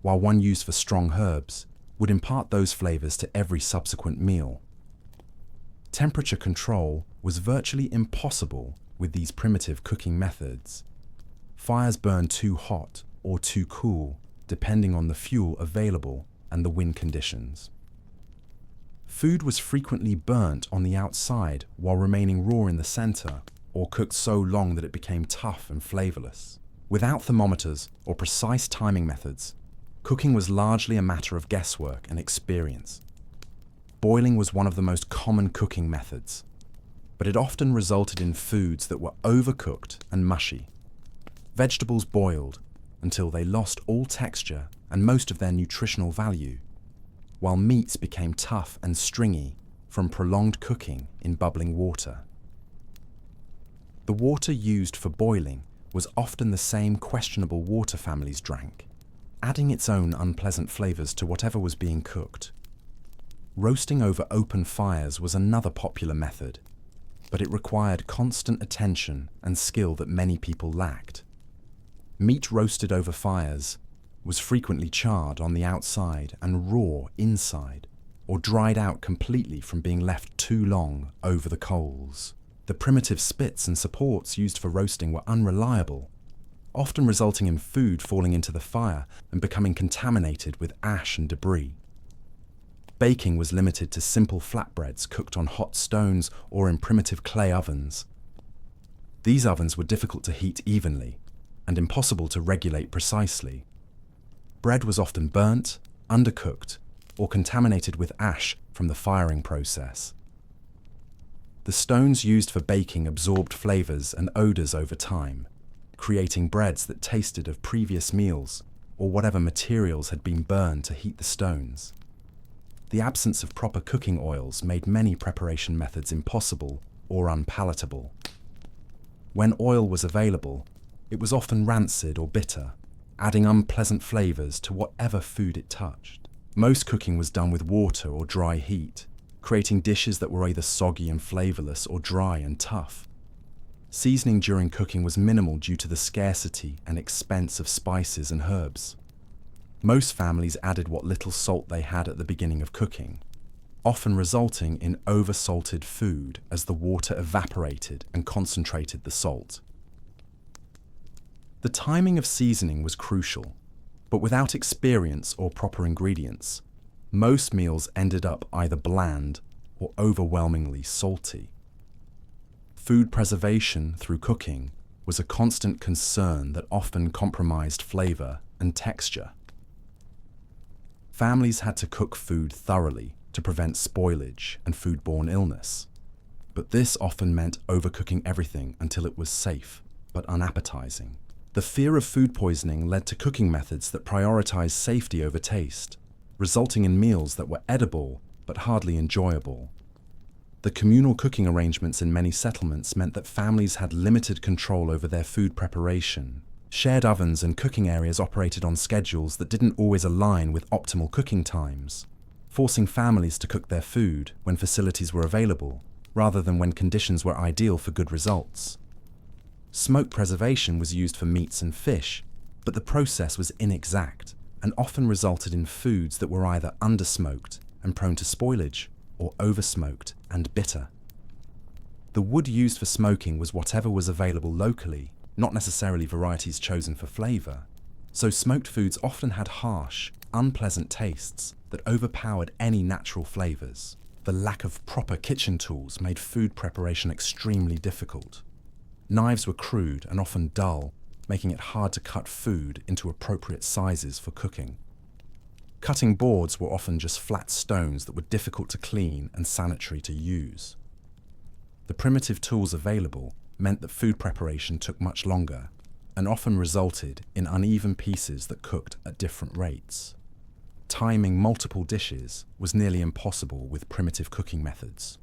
while one used for strong herbs would impart those flavors to every subsequent meal. Temperature control was virtually impossible with these primitive cooking methods. Fires burned too hot or too cool, depending on the fuel available and the wind conditions. Food was frequently burnt on the outside while remaining raw in the center, or cooked so long that it became tough and flavorless. Without thermometers or precise timing methods, cooking was largely a matter of guesswork and experience. Boiling was one of the most common cooking methods, but it often resulted in foods that were overcooked and mushy. Vegetables boiled until they lost all texture and most of their nutritional value, while meats became tough and stringy from prolonged cooking in bubbling water. The water used for boiling was often the same questionable water families drank, adding its own unpleasant flavors to whatever was being cooked. Roasting over open fires was another popular method, but it required constant attention and skill that many people lacked. Meat roasted over fires was frequently charred on the outside and raw inside, or dried out completely from being left too long over the coals. The primitive spits and supports used for roasting were unreliable, often resulting in food falling into the fire and becoming contaminated with ash and debris. Baking was limited to simple flatbreads cooked on hot stones or in primitive clay ovens. These ovens were difficult to heat evenly and impossible to regulate precisely. Bread was often burnt, undercooked, or contaminated with ash from the firing process. The stones used for baking absorbed flavors and odors over time, creating breads that tasted of previous meals or whatever materials had been burned to heat the stones. The absence of proper cooking oils made many preparation methods impossible or unpalatable. When oil was available, it was often rancid or bitter, adding unpleasant flavors to whatever food it touched. Most cooking was done with water or dry heat, creating dishes that were either soggy and flavorless or dry and tough. Seasoning during cooking was minimal due to the scarcity and expense of spices and herbs. Most families added what little salt they had at the beginning of cooking, often resulting in over-salted food as the water evaporated and concentrated the salt. The timing of seasoning was crucial, but without experience or proper ingredients, most meals ended up either bland or overwhelmingly salty. Food preservation through cooking was a constant concern that often compromised flavor and texture. Families had to cook food thoroughly to prevent spoilage and foodborne illness, but this often meant overcooking everything until it was safe but unappetizing. The fear of food poisoning led to cooking methods that prioritized safety over taste, resulting in meals that were edible but hardly enjoyable. The communal cooking arrangements in many settlements meant that families had limited control over their food preparation. Shared ovens and cooking areas operated on schedules that didn't always align with optimal cooking times, forcing families to cook their food when facilities were available, rather than when conditions were ideal for good results. Smoke preservation was used for meats and fish, but the process was inexact and often resulted in foods that were either undersmoked and prone to spoilage, or oversmoked and bitter. The wood used for smoking was whatever was available locally, not necessarily varieties chosen for flavor, so smoked foods often had harsh, unpleasant tastes that overpowered any natural flavors. The lack of proper kitchen tools made food preparation extremely difficult. Knives were crude and often dull, making it hard to cut food into appropriate sizes for cooking. Cutting boards were often just flat stones that were difficult to clean and sanitary to use. The primitive tools available meant that food preparation took much longer and often resulted in uneven pieces that cooked at different rates. Timing multiple dishes was nearly impossible with primitive cooking methods.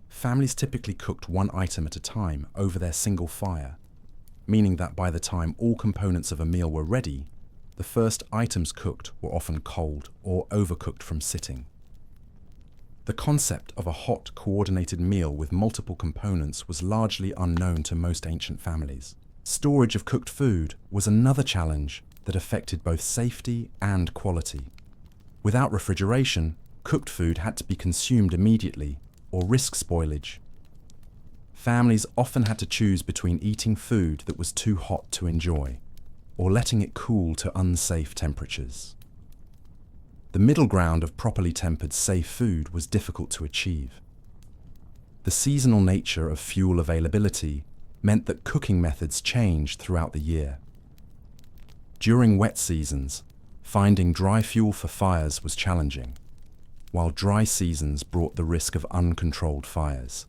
Families typically cooked one item at a time over their single fire, meaning that by the time all components of a meal were ready, the first items cooked were often cold or overcooked from sitting. The concept of a hot, coordinated meal with multiple components was largely unknown to most ancient families. Storage of cooked food was another challenge that affected both safety and quality. Without refrigeration, cooked food had to be consumed immediately or risk spoilage. Families often had to choose between eating food that was too hot to enjoy or letting it cool to unsafe temperatures. The middle ground of properly tempered, safe food was difficult to achieve. The seasonal nature of fuel availability meant that cooking methods changed throughout the year. During wet seasons, finding dry fuel for fires was challenging, while dry seasons brought the risk of uncontrolled fires.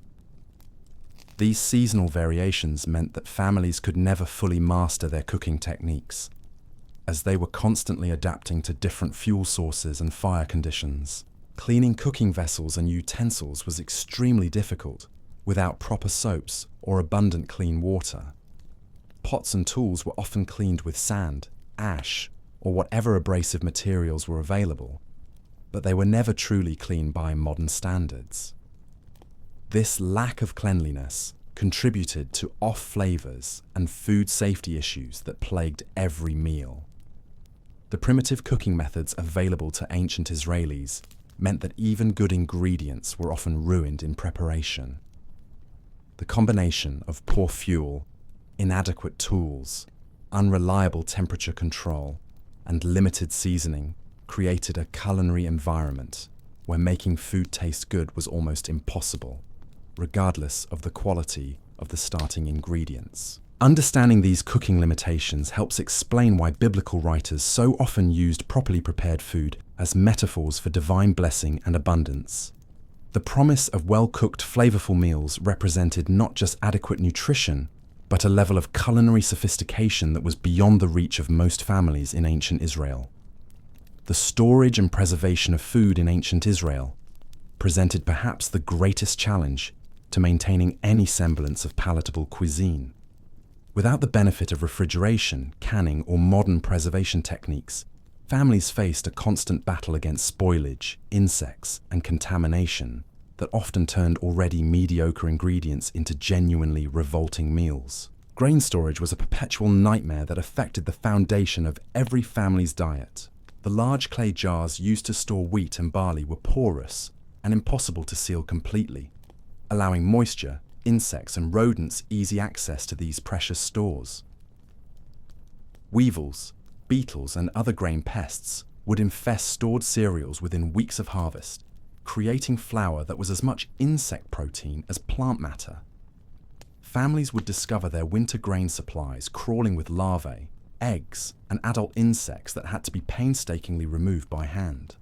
These seasonal variations meant that families could never fully master their cooking techniques, as they were constantly adapting to different fuel sources and fire conditions. Cleaning cooking vessels and utensils was extremely difficult without proper soaps or abundant clean water. Pots and tools were often cleaned with sand, ash, or whatever abrasive materials were available, but they were never truly clean by modern standards. This lack of cleanliness contributed to off flavors and food safety issues that plagued every meal. The primitive cooking methods available to ancient Israelis meant that even good ingredients were often ruined in preparation. The combination of poor fuel, inadequate tools, unreliable temperature control, and limited seasoning created a culinary environment where making food taste good was almost impossible, regardless of the quality of the starting ingredients. Understanding these cooking limitations helps explain why biblical writers so often used properly prepared food as metaphors for divine blessing and abundance. The promise of well-cooked, flavorful meals represented not just adequate nutrition, but a level of culinary sophistication that was beyond the reach of most families in ancient Israel. The storage and preservation of food in ancient Israel presented perhaps the greatest challenge to maintaining any semblance of palatable cuisine. Without the benefit of refrigeration, canning, or modern preservation techniques, families faced a constant battle against spoilage, insects, and contamination that often turned already mediocre ingredients into genuinely revolting meals. Grain storage was a perpetual nightmare that affected the foundation of every family's diet. The large clay jars used to store wheat and barley were porous and impossible to seal completely, allowing moisture, insects, and rodents easy access to these precious stores. Weevils, beetles, and other grain pests would infest stored cereals within weeks of harvest, creating flour that was as much insect protein as plant matter. Families would discover their winter grain supplies crawling with larvae, eggs, and adult insects that had to be painstakingly removed by hand.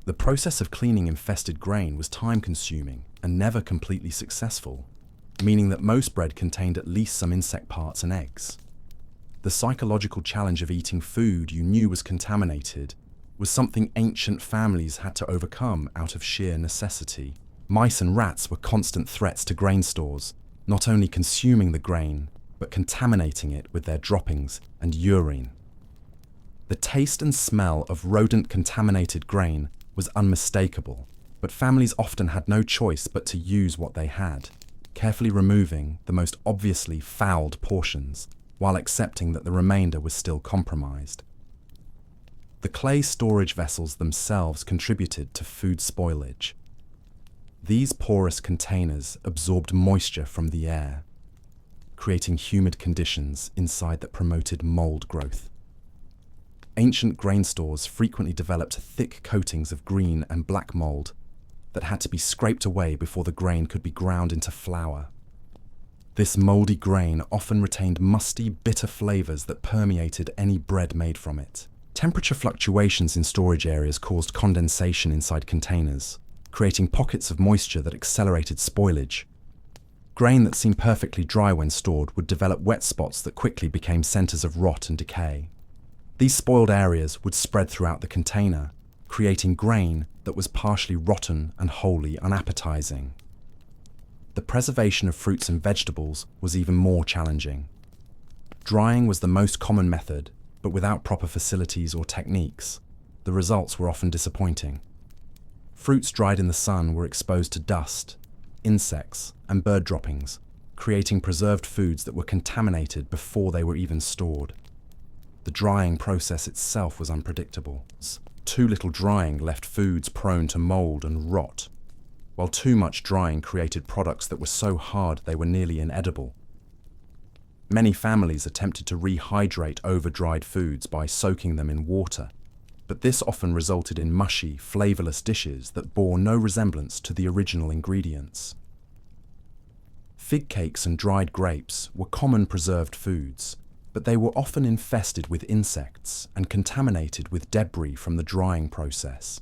The process of cleaning infested grain was time-consuming and never completely successful. meaning that most bread contained at least some insect parts and eggs. The psychological challenge of eating food you knew was contaminated was something ancient families had to overcome out of sheer necessity. Mice and rats were constant threats to grain stores, not only consuming the grain, but contaminating it with their droppings and urine. The taste and smell of rodent-contaminated grain was unmistakable, but families often had no choice but to use what they had, carefully removing the most obviously fouled portions, while accepting that the remainder was still compromised. The clay storage vessels themselves contributed to food spoilage. These porous containers absorbed moisture from the air, creating humid conditions inside that promoted mold growth. Ancient grain stores frequently developed thick coatings of green and black mold that had to be scraped away before the grain could be ground into flour. This moldy grain often retained musty, bitter flavors that permeated any bread made from it. Temperature fluctuations in storage areas caused condensation inside containers, creating pockets of moisture that accelerated spoilage. Grain that seemed perfectly dry when stored would develop wet spots that quickly became centers of rot and decay. These spoiled areas would spread throughout the container, creating grain that was partially rotten and wholly unappetizing. The preservation of fruits and vegetables was even more challenging. Drying was the most common method, but without proper facilities or techniques, the results were often disappointing. Fruits dried in the sun were exposed to dust, insects, and bird droppings, creating preserved foods that were contaminated before they were even stored. The drying process itself was unpredictable. Too little drying left foods prone to mold and rot, while too much drying created products that were so hard they were nearly inedible. Many families attempted to rehydrate over-dried foods by soaking them in water, but this often resulted in mushy, flavorless dishes that bore no resemblance to the original ingredients. Fig cakes and dried grapes were common preserved foods, but they were often infested with insects and contaminated with debris from the drying process.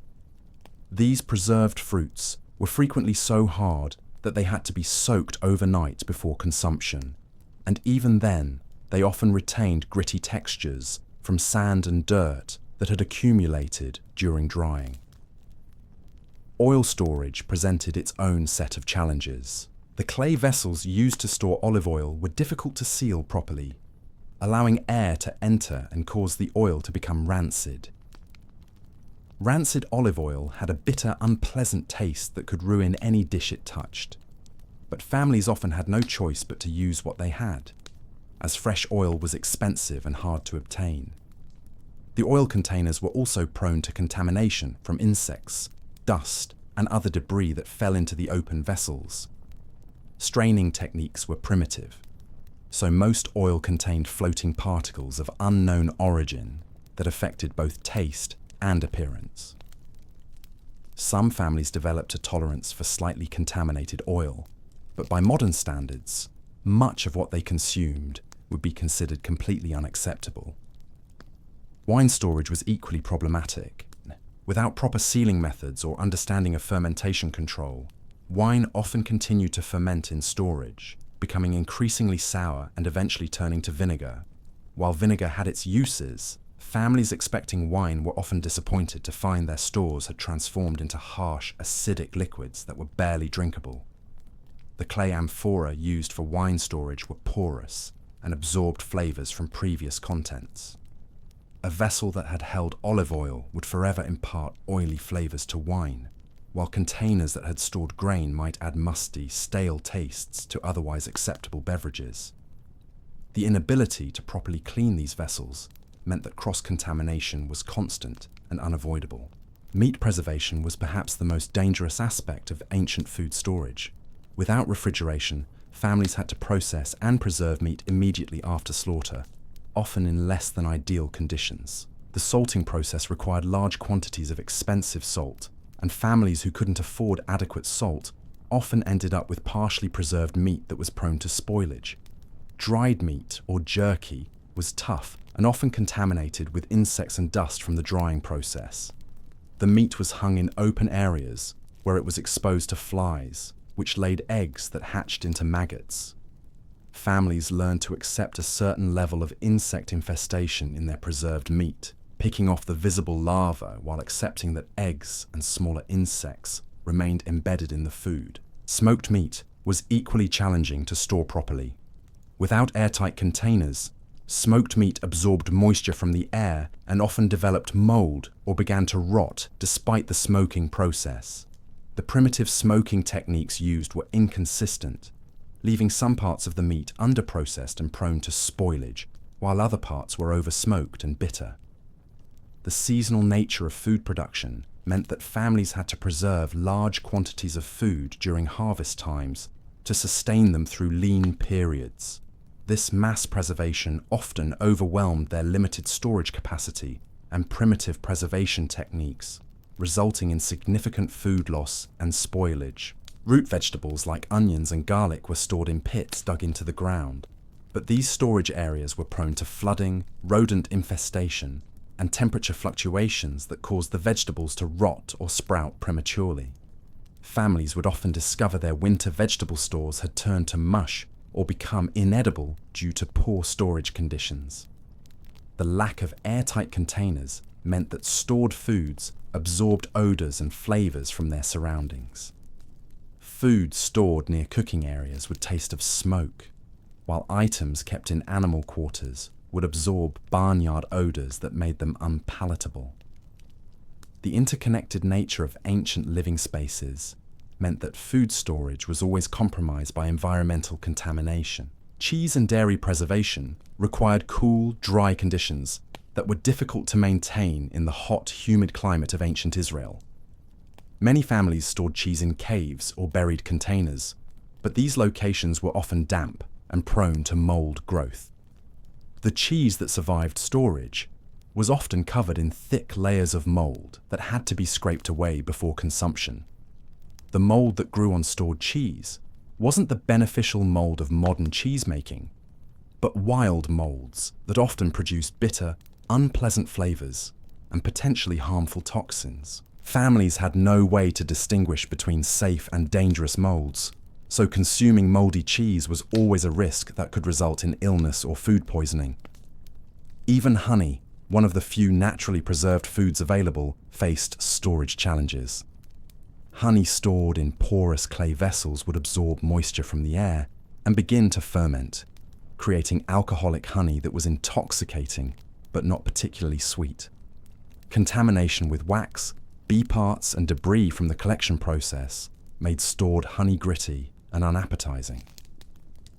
These preserved fruits were frequently so hard that they had to be soaked overnight before consumption, and even then, they often retained gritty textures from sand and dirt that had accumulated during drying. Oil storage presented its own set of challenges. The clay vessels used to store olive oil were difficult to seal properly, allowing air to enter and cause the oil to become rancid. Rancid olive oil had a bitter, unpleasant taste that could ruin any dish it touched. But families often had no choice but to use what they had, as fresh oil was expensive and hard to obtain. The oil containers were also prone to contamination from insects, dust, and other debris that fell into the open vessels. Straining techniques were primitive, so most oil contained floating particles of unknown origin that affected both taste and appearance. Some families developed a tolerance for slightly contaminated oil, but by modern standards, much of what they consumed would be considered completely unacceptable. Wine storage was equally problematic. Without proper sealing methods or understanding of fermentation control, wine often continued to ferment in storage, becoming increasingly sour and eventually turning to vinegar. While vinegar had its uses, families expecting wine were often disappointed to find their stores had transformed into harsh, acidic liquids that were barely drinkable. The clay amphora used for wine storage were porous and absorbed flavors from previous contents. A vessel that had held olive oil would forever impart oily flavors to wine, while containers that had stored grain might add musty, stale tastes to otherwise acceptable beverages. The inability to properly clean these vessels meant that cross-contamination was constant and unavoidable. Meat preservation was perhaps the most dangerous aspect of ancient food storage. Without refrigeration, families had to process and preserve meat immediately after slaughter, often in less than ideal conditions. The salting process required large quantities of expensive salt, and families who couldn't afford adequate salt often ended up with partially preserved meat that was prone to spoilage. Dried meat, or jerky, was tough and often contaminated with insects and dust from the drying process. The meat was hung in open areas where it was exposed to flies, which laid eggs that hatched into maggots. Families learned to accept a certain level of insect infestation in their preserved meat, picking off the visible larvae while accepting that eggs and smaller insects remained embedded in the food. Smoked meat was equally challenging to store properly. Without airtight containers, smoked meat absorbed moisture from the air and often developed mold or began to rot despite the smoking process. The primitive smoking techniques used were inconsistent, leaving some parts of the meat underprocessed and prone to spoilage, while other parts were oversmoked and bitter. The seasonal nature of food production meant that families had to preserve large quantities of food during harvest times to sustain them through lean periods. This mass preservation often overwhelmed their limited storage capacity and primitive preservation techniques, resulting in significant food loss and spoilage. Root vegetables like onions and garlic were stored in pits dug into the ground, but these storage areas were prone to flooding, rodent infestation, and temperature fluctuations that caused the vegetables to rot or sprout prematurely. Families would often discover their winter vegetable stores had turned to mush or become inedible due to poor storage conditions. The lack of airtight containers meant that stored foods absorbed odors and flavors from their surroundings. Food stored near cooking areas would taste of smoke, while items kept in animal quarters would absorb barnyard odors that made them unpalatable. The interconnected nature of ancient living spaces meant that food storage was always compromised by environmental contamination. Cheese and dairy preservation required cool, dry conditions that were difficult to maintain in the hot, humid climate of ancient Israel. Many families stored cheese in caves or buried containers, but these locations were often damp and prone to mold growth. The cheese that survived storage was often covered in thick layers of mold that had to be scraped away before consumption. The mold that grew on stored cheese wasn't the beneficial mold of modern cheesemaking, but wild molds that often produced bitter, unpleasant flavors and potentially harmful toxins. Families had no way to distinguish between safe and dangerous molds, so consuming moldy cheese was always a risk that could result in illness or food poisoning. Even honey, one of the few naturally preserved foods available, faced storage challenges. Honey stored in porous clay vessels would absorb moisture from the air and begin to ferment, creating alcoholic honey that was intoxicating but not particularly sweet. Contamination with wax, bee parts, and debris from the collection process made stored honey gritty and unappetizing.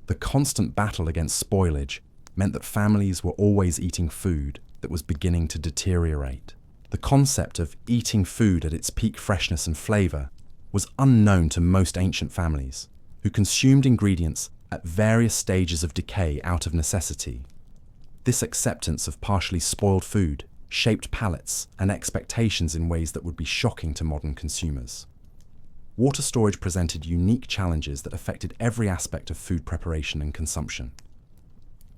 The constant battle against spoilage meant that families were always eating food that was beginning to deteriorate. The concept of eating food at its peak freshness and flavor was unknown to most ancient families, who consumed ingredients at various stages of decay out of necessity. This acceptance of partially spoiled food shaped palates and expectations in ways that would be shocking to modern consumers. Water storage presented unique challenges that affected every aspect of food preparation and consumption.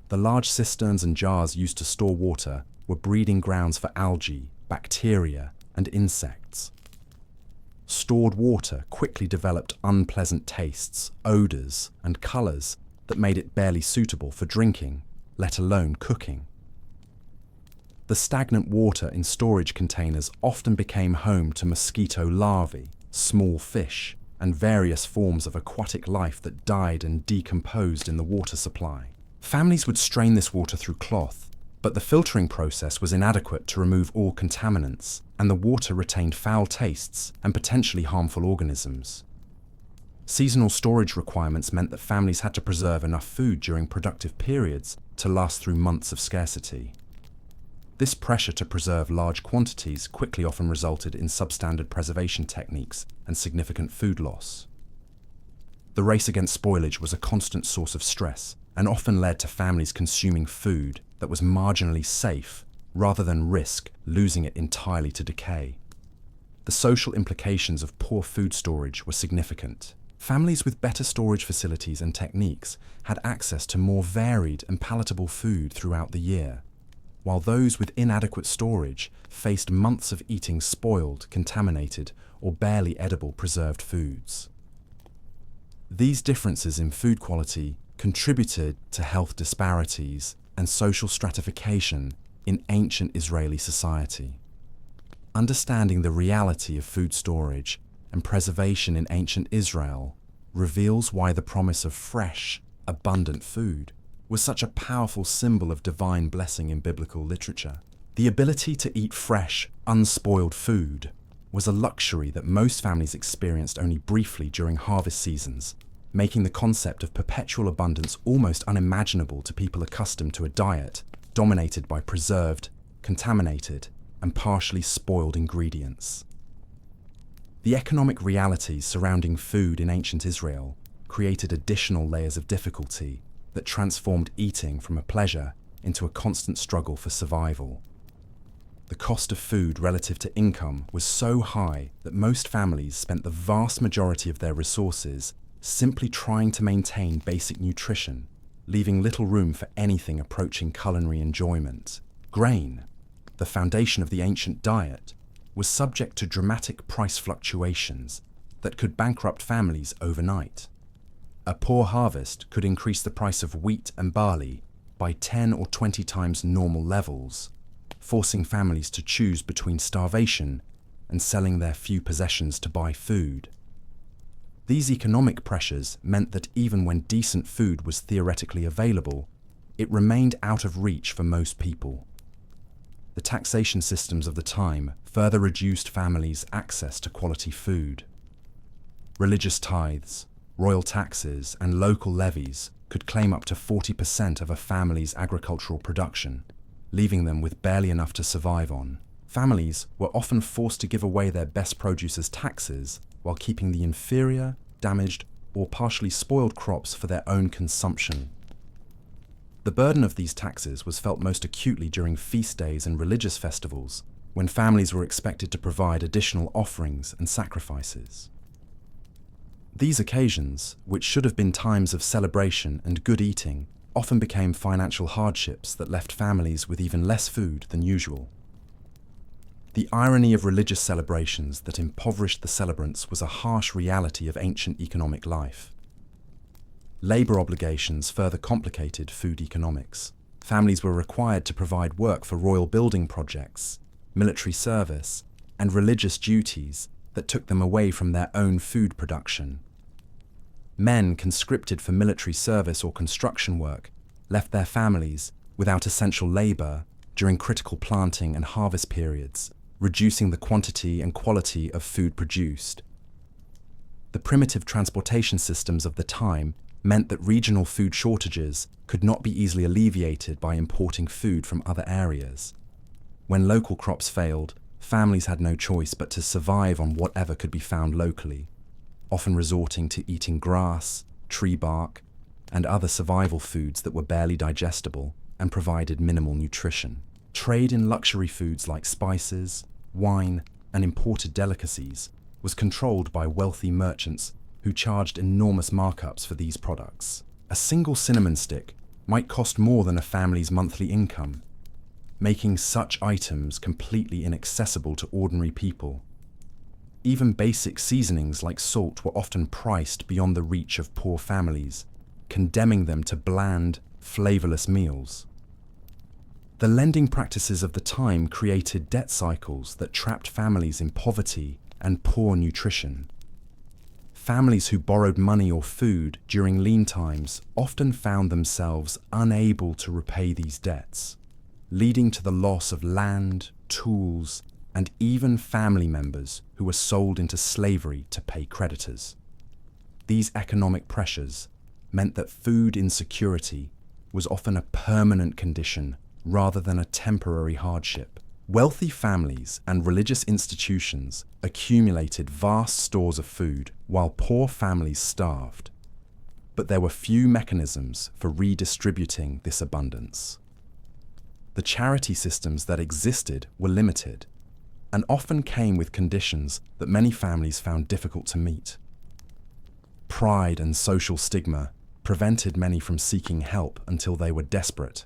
The large cisterns and jars used to store water were breeding grounds for algae, bacteria, and insects. Stored water quickly developed unpleasant tastes, odors, and colors that made it barely suitable for drinking, let alone cooking. The stagnant water in storage containers often became home to mosquito larvae, small fish, and various forms of aquatic life that died and decomposed in the water supply. Families would strain this water through cloth, but the filtering process was inadequate to remove all contaminants, and the water retained foul tastes and potentially harmful organisms. Seasonal storage requirements meant that families had to preserve enough food during productive periods to last through months of scarcity. This pressure to preserve large quantities quickly often resulted in substandard preservation techniques and significant food loss. The race against spoilage was a constant source of stress and often led to families consuming food that was marginally safe rather than risk losing it entirely to decay. The social implications of poor food storage were significant. Families with better storage facilities and techniques had access to more varied and palatable food throughout the year, while those with inadequate storage faced months of eating spoiled, contaminated, or barely edible preserved foods. These differences in food quality contributed to health disparities and social stratification in ancient Israeli society. Understanding the reality of food storage and preservation in ancient Israel reveals why the promise of fresh, abundant food was such a powerful symbol of divine blessing in biblical literature. The ability to eat fresh, unspoiled food was a luxury that most families experienced only briefly during harvest seasons, making the concept of perpetual abundance almost unimaginable to people accustomed to a diet dominated by preserved, contaminated, and partially spoiled ingredients. The economic realities surrounding food in ancient Israel created additional layers of difficulty that transformed eating from a pleasure into a constant struggle for survival. The cost of food relative to income was so high that most families spent the vast majority of their resources simply trying to maintain basic nutrition, leaving little room for anything approaching culinary enjoyment. Grain, the foundation of the ancient diet, was subject to dramatic price fluctuations that could bankrupt families overnight. A poor harvest could increase the price of wheat and barley by 10 or 20 times normal levels, forcing families to choose between starvation and selling their few possessions to buy food. These economic pressures meant that even when decent food was theoretically available, it remained out of reach for most people. The taxation systems of the time further reduced families' access to quality food. Religious tithes, royal taxes, and local levies could claim up to 40% of a family's agricultural production, leaving them with barely enough to survive on. Families were often forced to give away their best produce as taxes while keeping the inferior, damaged, or partially spoiled crops for their own consumption. The burden of these taxes was felt most acutely during feast days and religious festivals, when families were expected to provide additional offerings and sacrifices. These occasions, which should have been times of celebration and good eating, often became financial hardships that left families with even less food than usual. The irony of religious celebrations that impoverished the celebrants was a harsh reality of ancient economic life. Labor obligations further complicated food economics. Families were required to provide work for royal building projects, military service, and religious duties that took them away from their own food production. Men conscripted for military service or construction work left their families without essential labor during critical planting and harvest periods, reducing the quantity and quality of food produced. The primitive transportation systems of the time meant that regional food shortages could not be easily alleviated by importing food from other areas. When local crops failed, families had no choice but to survive on whatever could be found locally, often resorting to eating grass, tree bark, and other survival foods that were barely digestible and provided minimal nutrition. Trade in luxury foods like spices, wine, and imported delicacies was controlled by wealthy merchants who charged enormous markups for these products. A single cinnamon stick might cost more than a family's monthly income, making such items completely inaccessible to ordinary people. Even basic seasonings like salt were often priced beyond the reach of poor families, condemning them to bland, flavorless meals. The lending practices of the time created debt cycles that trapped families in poverty and poor nutrition. Families who borrowed money or food during lean times often found themselves unable to repay these debts, leading to the loss of land, tools, and even family members who were sold into slavery to pay creditors. These economic pressures meant that food insecurity was often a permanent condition rather than a temporary hardship. Wealthy families and religious institutions accumulated vast stores of food while poor families starved. But there were few mechanisms for redistributing this abundance. The charity systems that existed were limited and often came with conditions that many families found difficult to meet. Pride and social stigma prevented many from seeking help until they were desperate,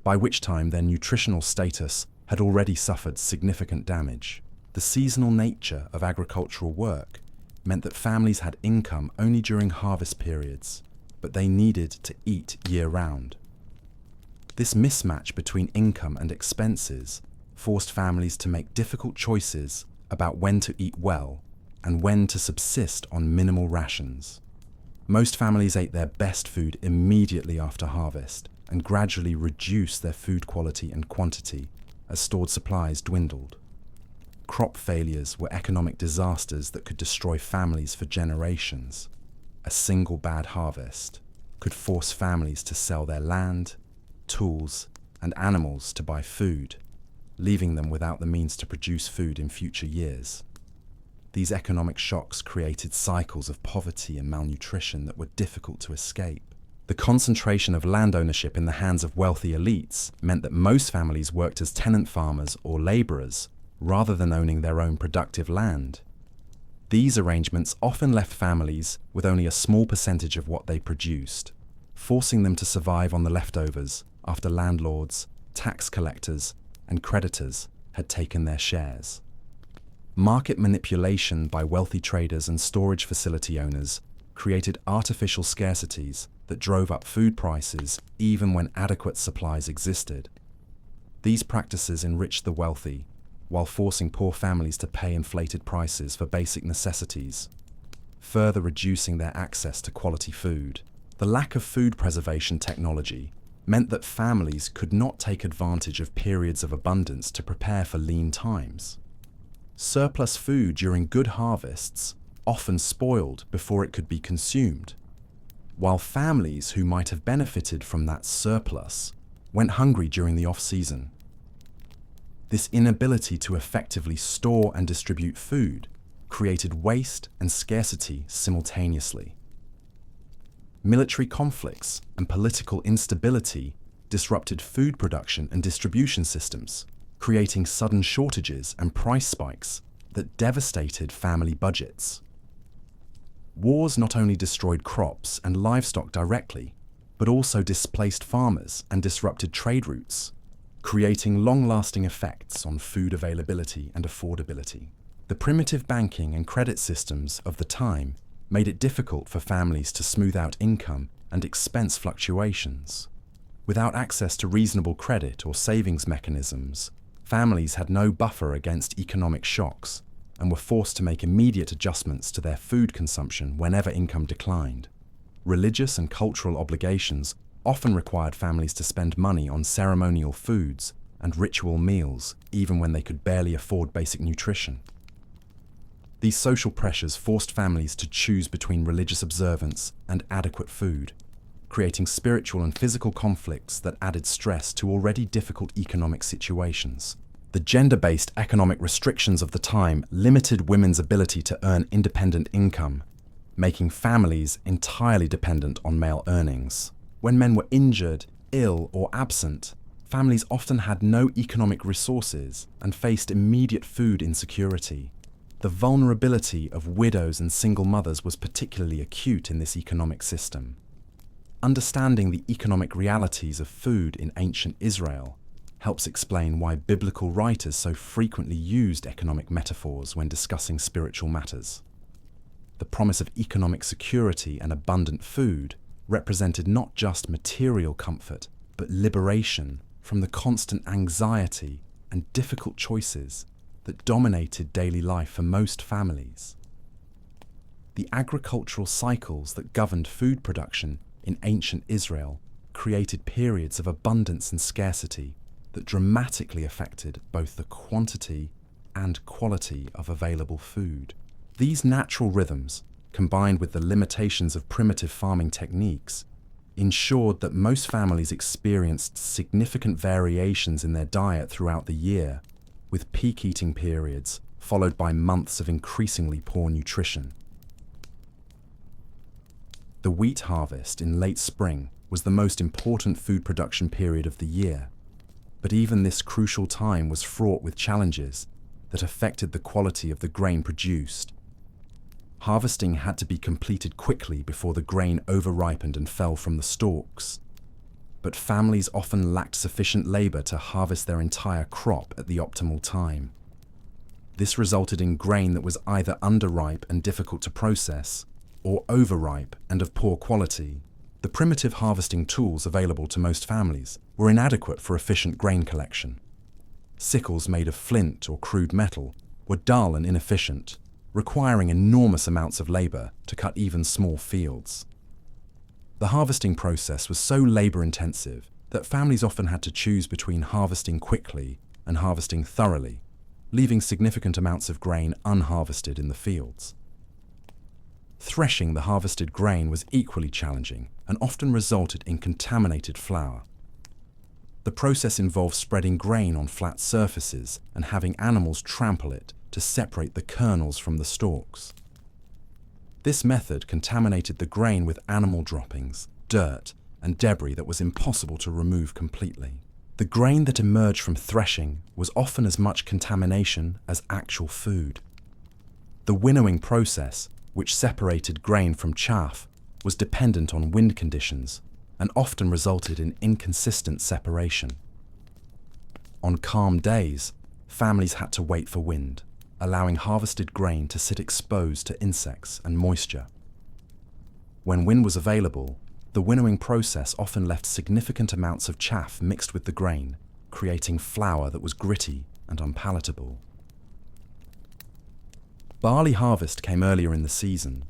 by which time their nutritional status had already suffered significant damage. The seasonal nature of agricultural work meant that families had income only during harvest periods, but they needed to eat year-round. This mismatch between income and expenses forced families to make difficult choices about when to eat well and when to subsist on minimal rations. Most families ate their best food immediately after harvest and gradually reduced their food quality and quantity as stored supplies dwindled. Crop failures were economic disasters that could destroy families for generations. A single bad harvest could force families to sell their land, tools, and animals to buy food, leaving them without the means to produce food in future years. These economic shocks created cycles of poverty and malnutrition that were difficult to escape. The concentration of land ownership in the hands of wealthy elites meant that most families worked as tenant farmers or laborers rather than owning their own productive land. These arrangements often left families with only a small percentage of what they produced, forcing them to survive on the leftovers after landlords, tax collectors, and creditors had taken their shares. Market manipulation by wealthy traders and storage facility owners created artificial scarcities that drove up food prices even when adequate supplies existed. These practices enriched the wealthy while forcing poor families to pay inflated prices for basic necessities, further reducing their access to quality food. The lack of food preservation technology meant that families could not take advantage of periods of abundance to prepare for lean times. Surplus food during good harvests often spoiled before it could be consumed, while families who might have benefited from that surplus went hungry during the off-season. This inability to effectively store and distribute food created waste and scarcity simultaneously. Military conflicts and political instability disrupted food production and distribution systems, creating sudden shortages and price spikes that devastated family budgets. Wars not only destroyed crops and livestock directly, but also displaced farmers and disrupted trade routes, creating long-lasting effects on food availability and affordability. The primitive banking and credit systems of the time made it difficult for families to smooth out income and expense fluctuations. Without access to reasonable credit or savings mechanisms, families had no buffer against economic shocks and were forced to make immediate adjustments to their food consumption whenever income declined. Religious and cultural obligations often required families to spend money on ceremonial foods and ritual meals, even when they could barely afford basic nutrition. These social pressures forced families to choose between religious observance and adequate food, creating spiritual and physical conflicts that added stress to already difficult economic situations. The gender-based economic restrictions of the time limited women's ability to earn independent income, making families entirely dependent on male earnings. When men were injured, ill, or absent, families often had no economic resources and faced immediate food insecurity. The vulnerability of widows and single mothers was particularly acute in this economic system. Understanding the economic realities of food in ancient Israel helps explain why biblical writers so frequently used economic metaphors when discussing spiritual matters. The promise of economic security and abundant food represented not just material comfort, but liberation from the constant anxiety and difficult choices that dominated daily life for most families. The agricultural cycles that governed food production in ancient Israel created periods of abundance and scarcity that dramatically affected both the quantity and quality of available food. These natural rhythms, combined with the limitations of primitive farming techniques, ensured that most families experienced significant variations in their diet throughout the year, with peak eating periods followed by months of increasingly poor nutrition. The wheat harvest in late spring was the most important food production period of the year, but even this crucial time was fraught with challenges that affected the quality of the grain produced. Harvesting had to be completed quickly before the grain over-ripened and fell from the stalks, but families often lacked sufficient labor to harvest their entire crop at the optimal time. This resulted in grain that was either underripe and difficult to process, or overripe and of poor quality. The primitive harvesting tools available to most families were inadequate for efficient grain collection. Sickles made of flint or crude metal were dull and inefficient, requiring enormous amounts of labor to cut even small fields. The harvesting process was so labor-intensive that families often had to choose between harvesting quickly and harvesting thoroughly, leaving significant amounts of grain unharvested in the fields. Threshing the harvested grain was equally challenging and often resulted in contaminated flour. The process involved spreading grain on flat surfaces and having animals trample it to separate the kernels from the stalks. This method contaminated the grain with animal droppings, dirt, and debris that was impossible to remove completely. The grain that emerged from threshing was often as much contamination as actual food. The winnowing process, which separated grain from chaff, was dependent on wind conditions and often resulted in inconsistent separation. On calm days, families had to wait for wind, allowing harvested grain to sit exposed to insects and moisture. When wind was available, the winnowing process often left significant amounts of chaff mixed with the grain, creating flour that was gritty and unpalatable. Barley harvest came earlier in the season,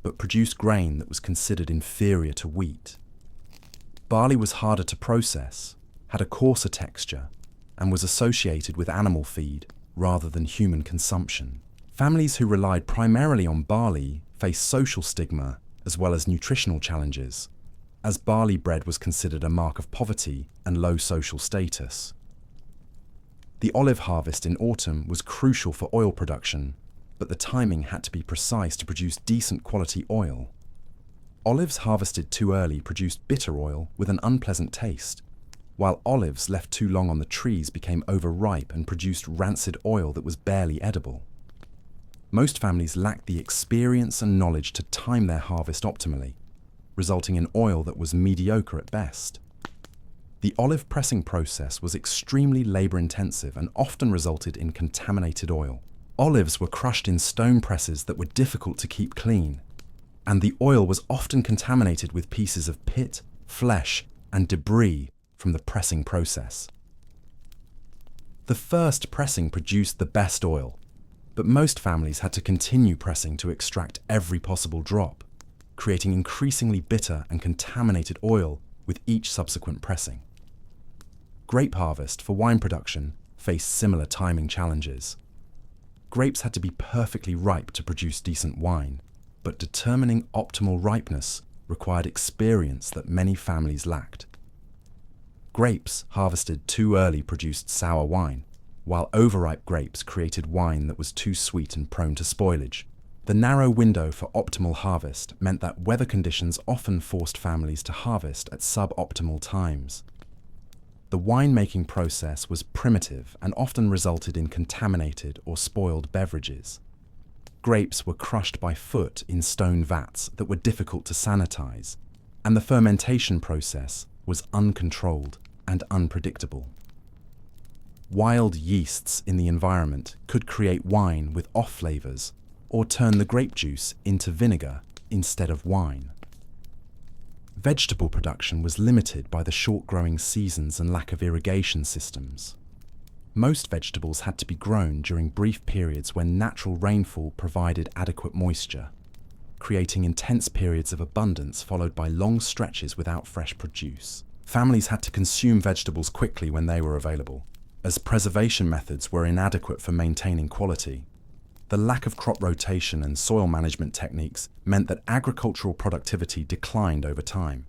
but produced grain that was considered inferior to wheat. Barley was harder to process, had a coarser texture, and was associated with animal feed rather than human consumption. Families who relied primarily on barley faced social stigma as well as nutritional challenges, as barley bread was considered a mark of poverty and low social status. The olive harvest in autumn was crucial for oil production, but the timing had to be precise to produce decent quality oil. Olives harvested too early produced bitter oil with an unpleasant taste, while olives left too long on the trees became overripe and produced rancid oil that was barely edible. Most families lacked the experience and knowledge to time their harvest optimally, resulting in oil that was mediocre at best. The olive pressing process was extremely labor-intensive and often resulted in contaminated oil. Olives were crushed in stone presses that were difficult to keep clean, and the oil was often contaminated with pieces of pit, flesh, and debris from the pressing process. The first pressing produced the best oil, but most families had to continue pressing to extract every possible drop, creating increasingly bitter and contaminated oil with each subsequent pressing. Grape harvest for wine production faced similar timing challenges. Grapes had to be perfectly ripe to produce decent wine, but determining optimal ripeness required experience that many families lacked. Grapes harvested too early produced sour wine, while overripe grapes created wine that was too sweet and prone to spoilage. The narrow window for optimal harvest meant that weather conditions often forced families to harvest at suboptimal times. The winemaking process was primitive and often resulted in contaminated or spoiled beverages. Grapes were crushed by foot in stone vats that were difficult to sanitize, and the fermentation process was uncontrolled and unpredictable. Wild yeasts in the environment could create wine with off flavors or turn the grape juice into vinegar instead of wine. Vegetable production was limited by the short growing seasons and lack of irrigation systems. Most vegetables had to be grown during brief periods when natural rainfall provided adequate moisture, creating intense periods of abundance followed by long stretches without fresh produce. Families had to consume vegetables quickly when they were available, as preservation methods were inadequate for maintaining quality. The lack of crop rotation and soil management techniques meant that agricultural productivity declined over time.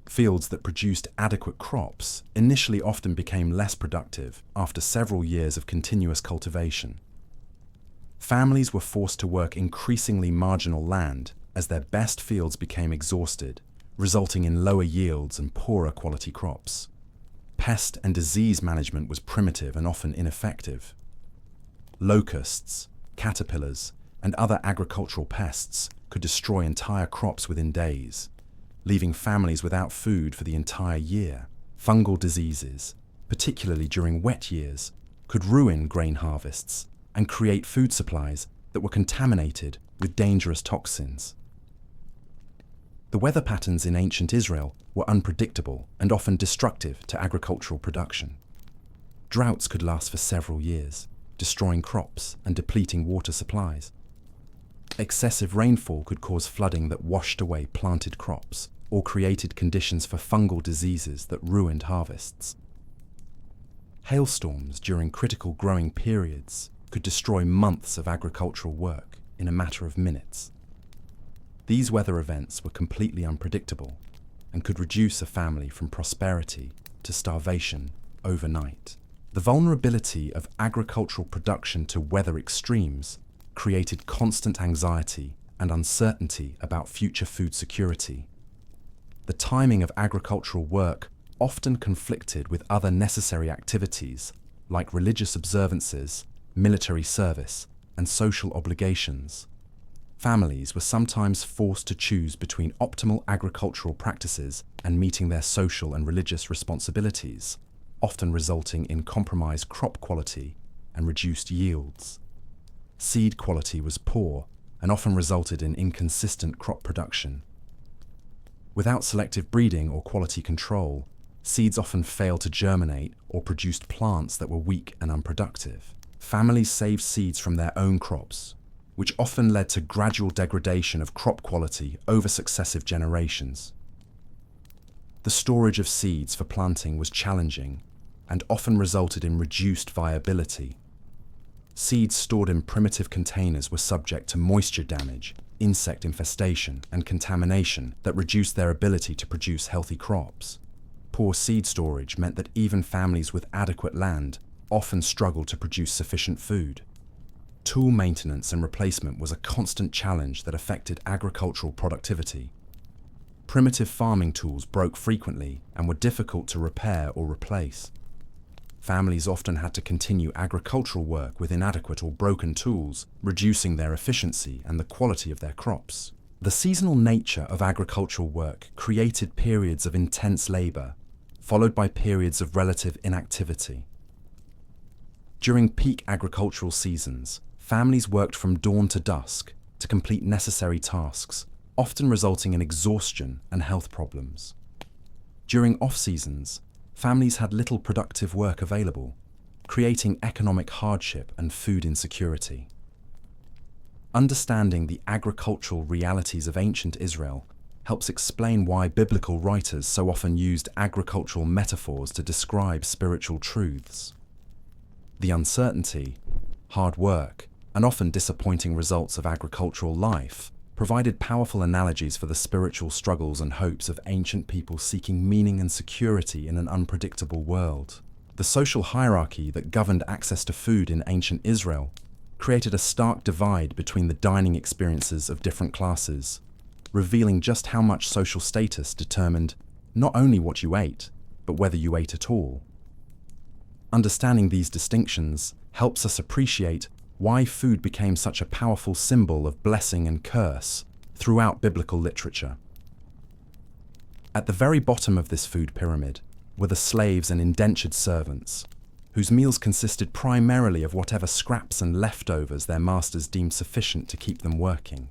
Fields that produced adequate crops initially often became less productive after several years of continuous cultivation. Families were forced to work increasingly marginal land as their best fields became exhausted, resulting in lower yields and poorer quality crops. Pest and disease management was primitive and often ineffective. Locusts, caterpillars, and other agricultural pests could destroy entire crops within days, leaving families without food for the entire year. Fungal diseases, particularly during wet years, could ruin grain harvests and create food supplies that were contaminated with dangerous toxins. The weather patterns in ancient Israel were unpredictable and often destructive to agricultural production. Droughts could last for several years, destroying crops and depleting water supplies. Excessive rainfall could cause flooding that washed away planted crops or created conditions for fungal diseases that ruined harvests. Hailstorms during critical growing periods could destroy months of agricultural work in a matter of minutes. These weather events were completely unpredictable and could reduce a family from prosperity to starvation overnight. The vulnerability of agricultural production to weather extremes created constant anxiety and uncertainty about future food security. The timing of agricultural work often conflicted with other necessary activities like religious observances, military service, and social obligations. Families were sometimes forced to choose between optimal agricultural practices and meeting their social and religious responsibilities, often resulting in compromised crop quality and reduced yields. Seed quality was poor and often resulted in inconsistent crop production. Without selective breeding or quality control, seeds often failed to germinate or produced plants that were weak and unproductive. Families saved seeds from their own crops, which often led to gradual degradation of crop quality over successive generations. The storage of seeds for planting was challenging and often resulted in reduced viability. Seeds stored in primitive containers were subject to moisture damage, insect infestation, and contamination that reduced their ability to produce healthy crops. Poor seed storage meant that even families with adequate land often struggled to produce sufficient food. Tool maintenance and replacement was a constant challenge that affected agricultural productivity. Primitive farming tools broke frequently and were difficult to repair or replace. Families often had to continue agricultural work with inadequate or broken tools, reducing their efficiency and the quality of their crops. The seasonal nature of agricultural work created periods of intense labor, followed by periods of relative inactivity. During peak agricultural seasons, families worked from dawn to dusk to complete necessary tasks, often resulting in exhaustion and health problems. During off-seasons, families had little productive work available, creating economic hardship and food insecurity. Understanding the agricultural realities of ancient Israel helps explain why biblical writers so often used agricultural metaphors to describe spiritual truths. The uncertainty, hard work, and often disappointing results of agricultural life provided powerful analogies for the spiritual struggles and hopes of ancient people seeking meaning and security in an unpredictable world. The social hierarchy that governed access to food in ancient Israel created a stark divide between the dining experiences of different classes, revealing just how much social status determined not only what you ate, but whether you ate at all. Understanding these distinctions helps us appreciate why food became such a powerful symbol of blessing and curse throughout biblical literature. At the very bottom of this food pyramid were the slaves and indentured servants, whose meals consisted primarily of whatever scraps and leftovers their masters deemed sufficient to keep them working.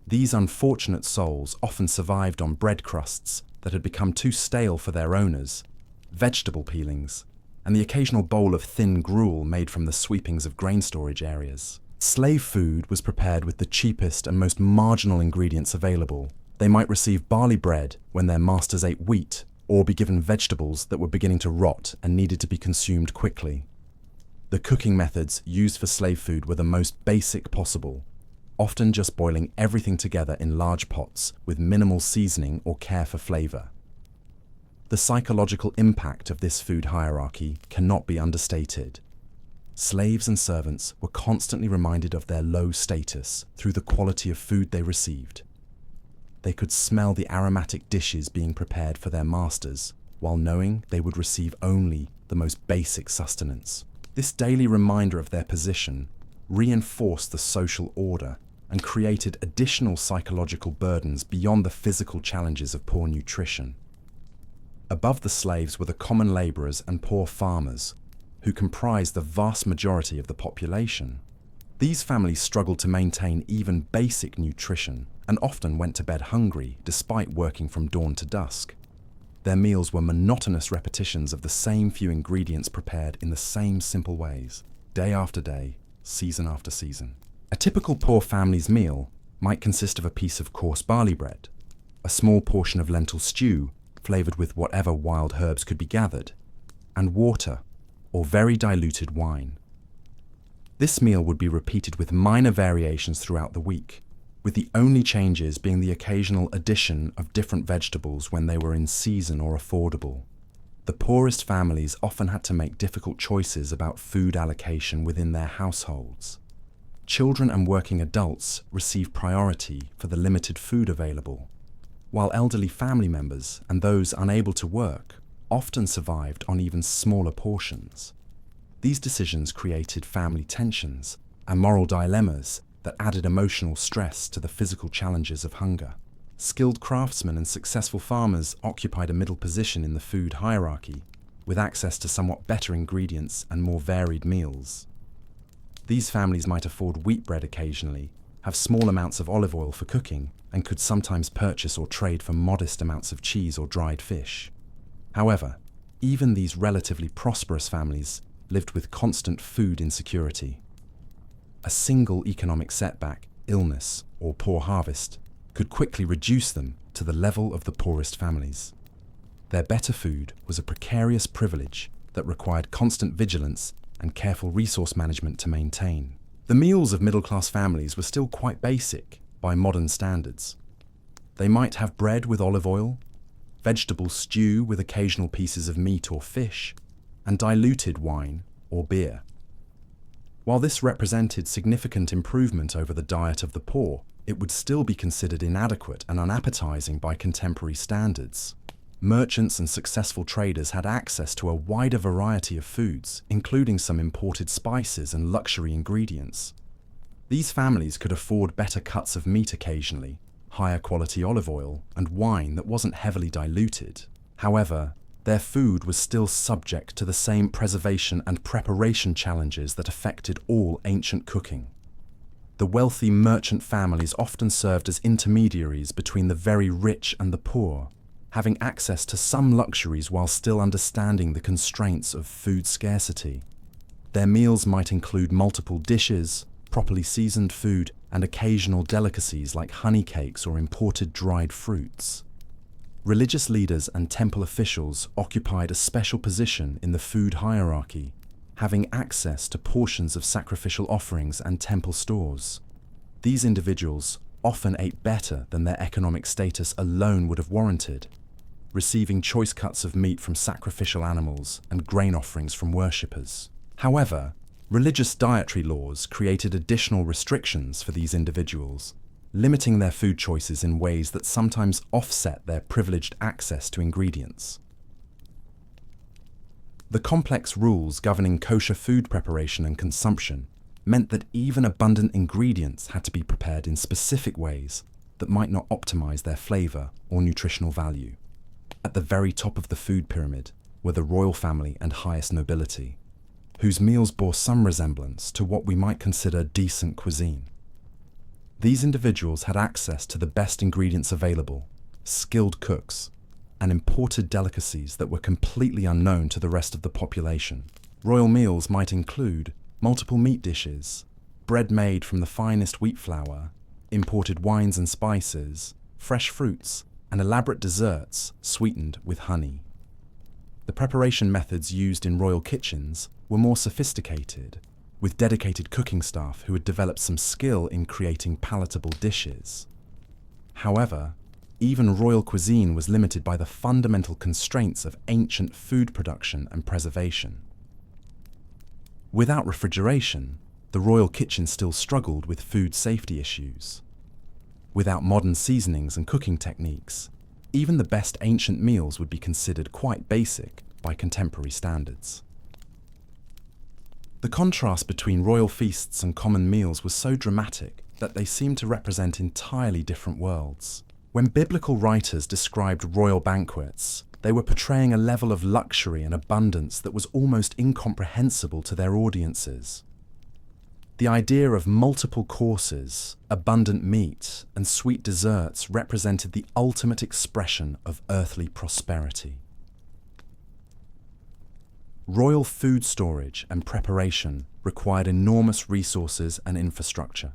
These unfortunate souls often survived on bread crusts that had become too stale for their owners, vegetable peelings, and the occasional bowl of thin gruel made from the sweepings of grain storage areas. Slave food was prepared with the cheapest and most marginal ingredients available. They might receive barley bread when their masters ate wheat, or be given vegetables that were beginning to rot and needed to be consumed quickly. The cooking methods used for slave food were the most basic possible, often just boiling everything together in large pots with minimal seasoning or care for flavor. The psychological impact of this food hierarchy cannot be understated. Slaves and servants were constantly reminded of their low status through the quality of food they received. They could smell the aromatic dishes being prepared for their masters, while knowing they would receive only the most basic sustenance. This daily reminder of their position reinforced the social order and created additional psychological burdens beyond the physical challenges of poor nutrition. Above the slaves were the common laborers and poor farmers, who comprised the vast majority of the population. These families struggled to maintain even basic nutrition and often went to bed hungry despite working from dawn to dusk. Their meals were monotonous repetitions of the same few ingredients prepared in the same simple ways, day after day, season after season. A typical poor family's meal might consist of a piece of coarse barley bread, a small portion of lentil stew flavored with whatever wild herbs could be gathered, and water or very diluted wine. This meal would be repeated with minor variations throughout the week, with the only changes being the occasional addition of different vegetables when they were in season or affordable. The poorest families often had to make difficult choices about food allocation within their households. Children and working adults received priority for the limited food available, while elderly family members and those unable to work often survived on even smaller portions. These decisions created family tensions and moral dilemmas that added emotional stress to the physical challenges of hunger. Skilled craftsmen and successful farmers occupied a middle position in the food hierarchy, with access to somewhat better ingredients and more varied meals. These families might afford wheat bread occasionally, have small amounts of olive oil for cooking, and could sometimes purchase or trade for modest amounts of cheese or dried fish. However, even these relatively prosperous families lived with constant food insecurity. A single economic setback, illness, or poor harvest could quickly reduce them to the level of the poorest families. Their better food was a precarious privilege that required constant vigilance and careful resource management to maintain. The meals of middle-class families were still quite basic by modern standards. They might have bread with olive oil, vegetable stew with occasional pieces of meat or fish, and diluted wine or beer. While this represented significant improvement over the diet of the poor, it would still be considered inadequate and unappetizing by contemporary standards. Merchants and successful traders had access to a wider variety of foods, including some imported spices and luxury ingredients. These families could afford better cuts of meat occasionally, higher quality olive oil, and wine that wasn't heavily diluted. However, their food was still subject to the same preservation and preparation challenges that affected all ancient cooking. The wealthy merchant families often served as intermediaries between the very rich and the poor, having access to some luxuries while still understanding the constraints of food scarcity. Their meals might include multiple dishes, properly seasoned food, and occasional delicacies like honey cakes or imported dried fruits. Religious leaders and temple officials occupied a special position in the food hierarchy, having access to portions of sacrificial offerings and temple stores. These individuals often ate better than their economic status alone would have warranted, receiving choice cuts of meat from sacrificial animals and grain offerings from worshippers. However, religious dietary laws created additional restrictions for these individuals, limiting their food choices in ways that sometimes offset their privileged access to ingredients. The complex rules governing kosher food preparation and consumption meant that even abundant ingredients had to be prepared in specific ways that might not optimize their flavor or nutritional value. At the very top of the food pyramid were the royal family and highest nobility, whose meals bore some resemblance to what we might consider decent cuisine. These individuals had access to the best ingredients available, skilled cooks, and imported delicacies that were completely unknown to the rest of the population. Royal meals might include multiple meat dishes, bread made from the finest wheat flour, imported wines and spices, fresh fruits, and elaborate desserts sweetened with honey. The preparation methods used in royal kitchens were more sophisticated, with dedicated cooking staff who had developed some skill in creating palatable dishes. However, even royal cuisine was limited by the fundamental constraints of ancient food production and preservation. Without refrigeration, the royal kitchen still struggled with food safety issues. Without modern seasonings and cooking techniques, even the best ancient meals would be considered quite basic by contemporary standards. The contrast between royal feasts and common meals was so dramatic that they seemed to represent entirely different worlds. When biblical writers described royal banquets, They were portraying a level of luxury and abundance that was almost incomprehensible to their audiences. The idea of multiple courses, abundant meat, and sweet desserts represented the ultimate expression of earthly prosperity. Royal food storage and preparation required enormous resources and infrastructure.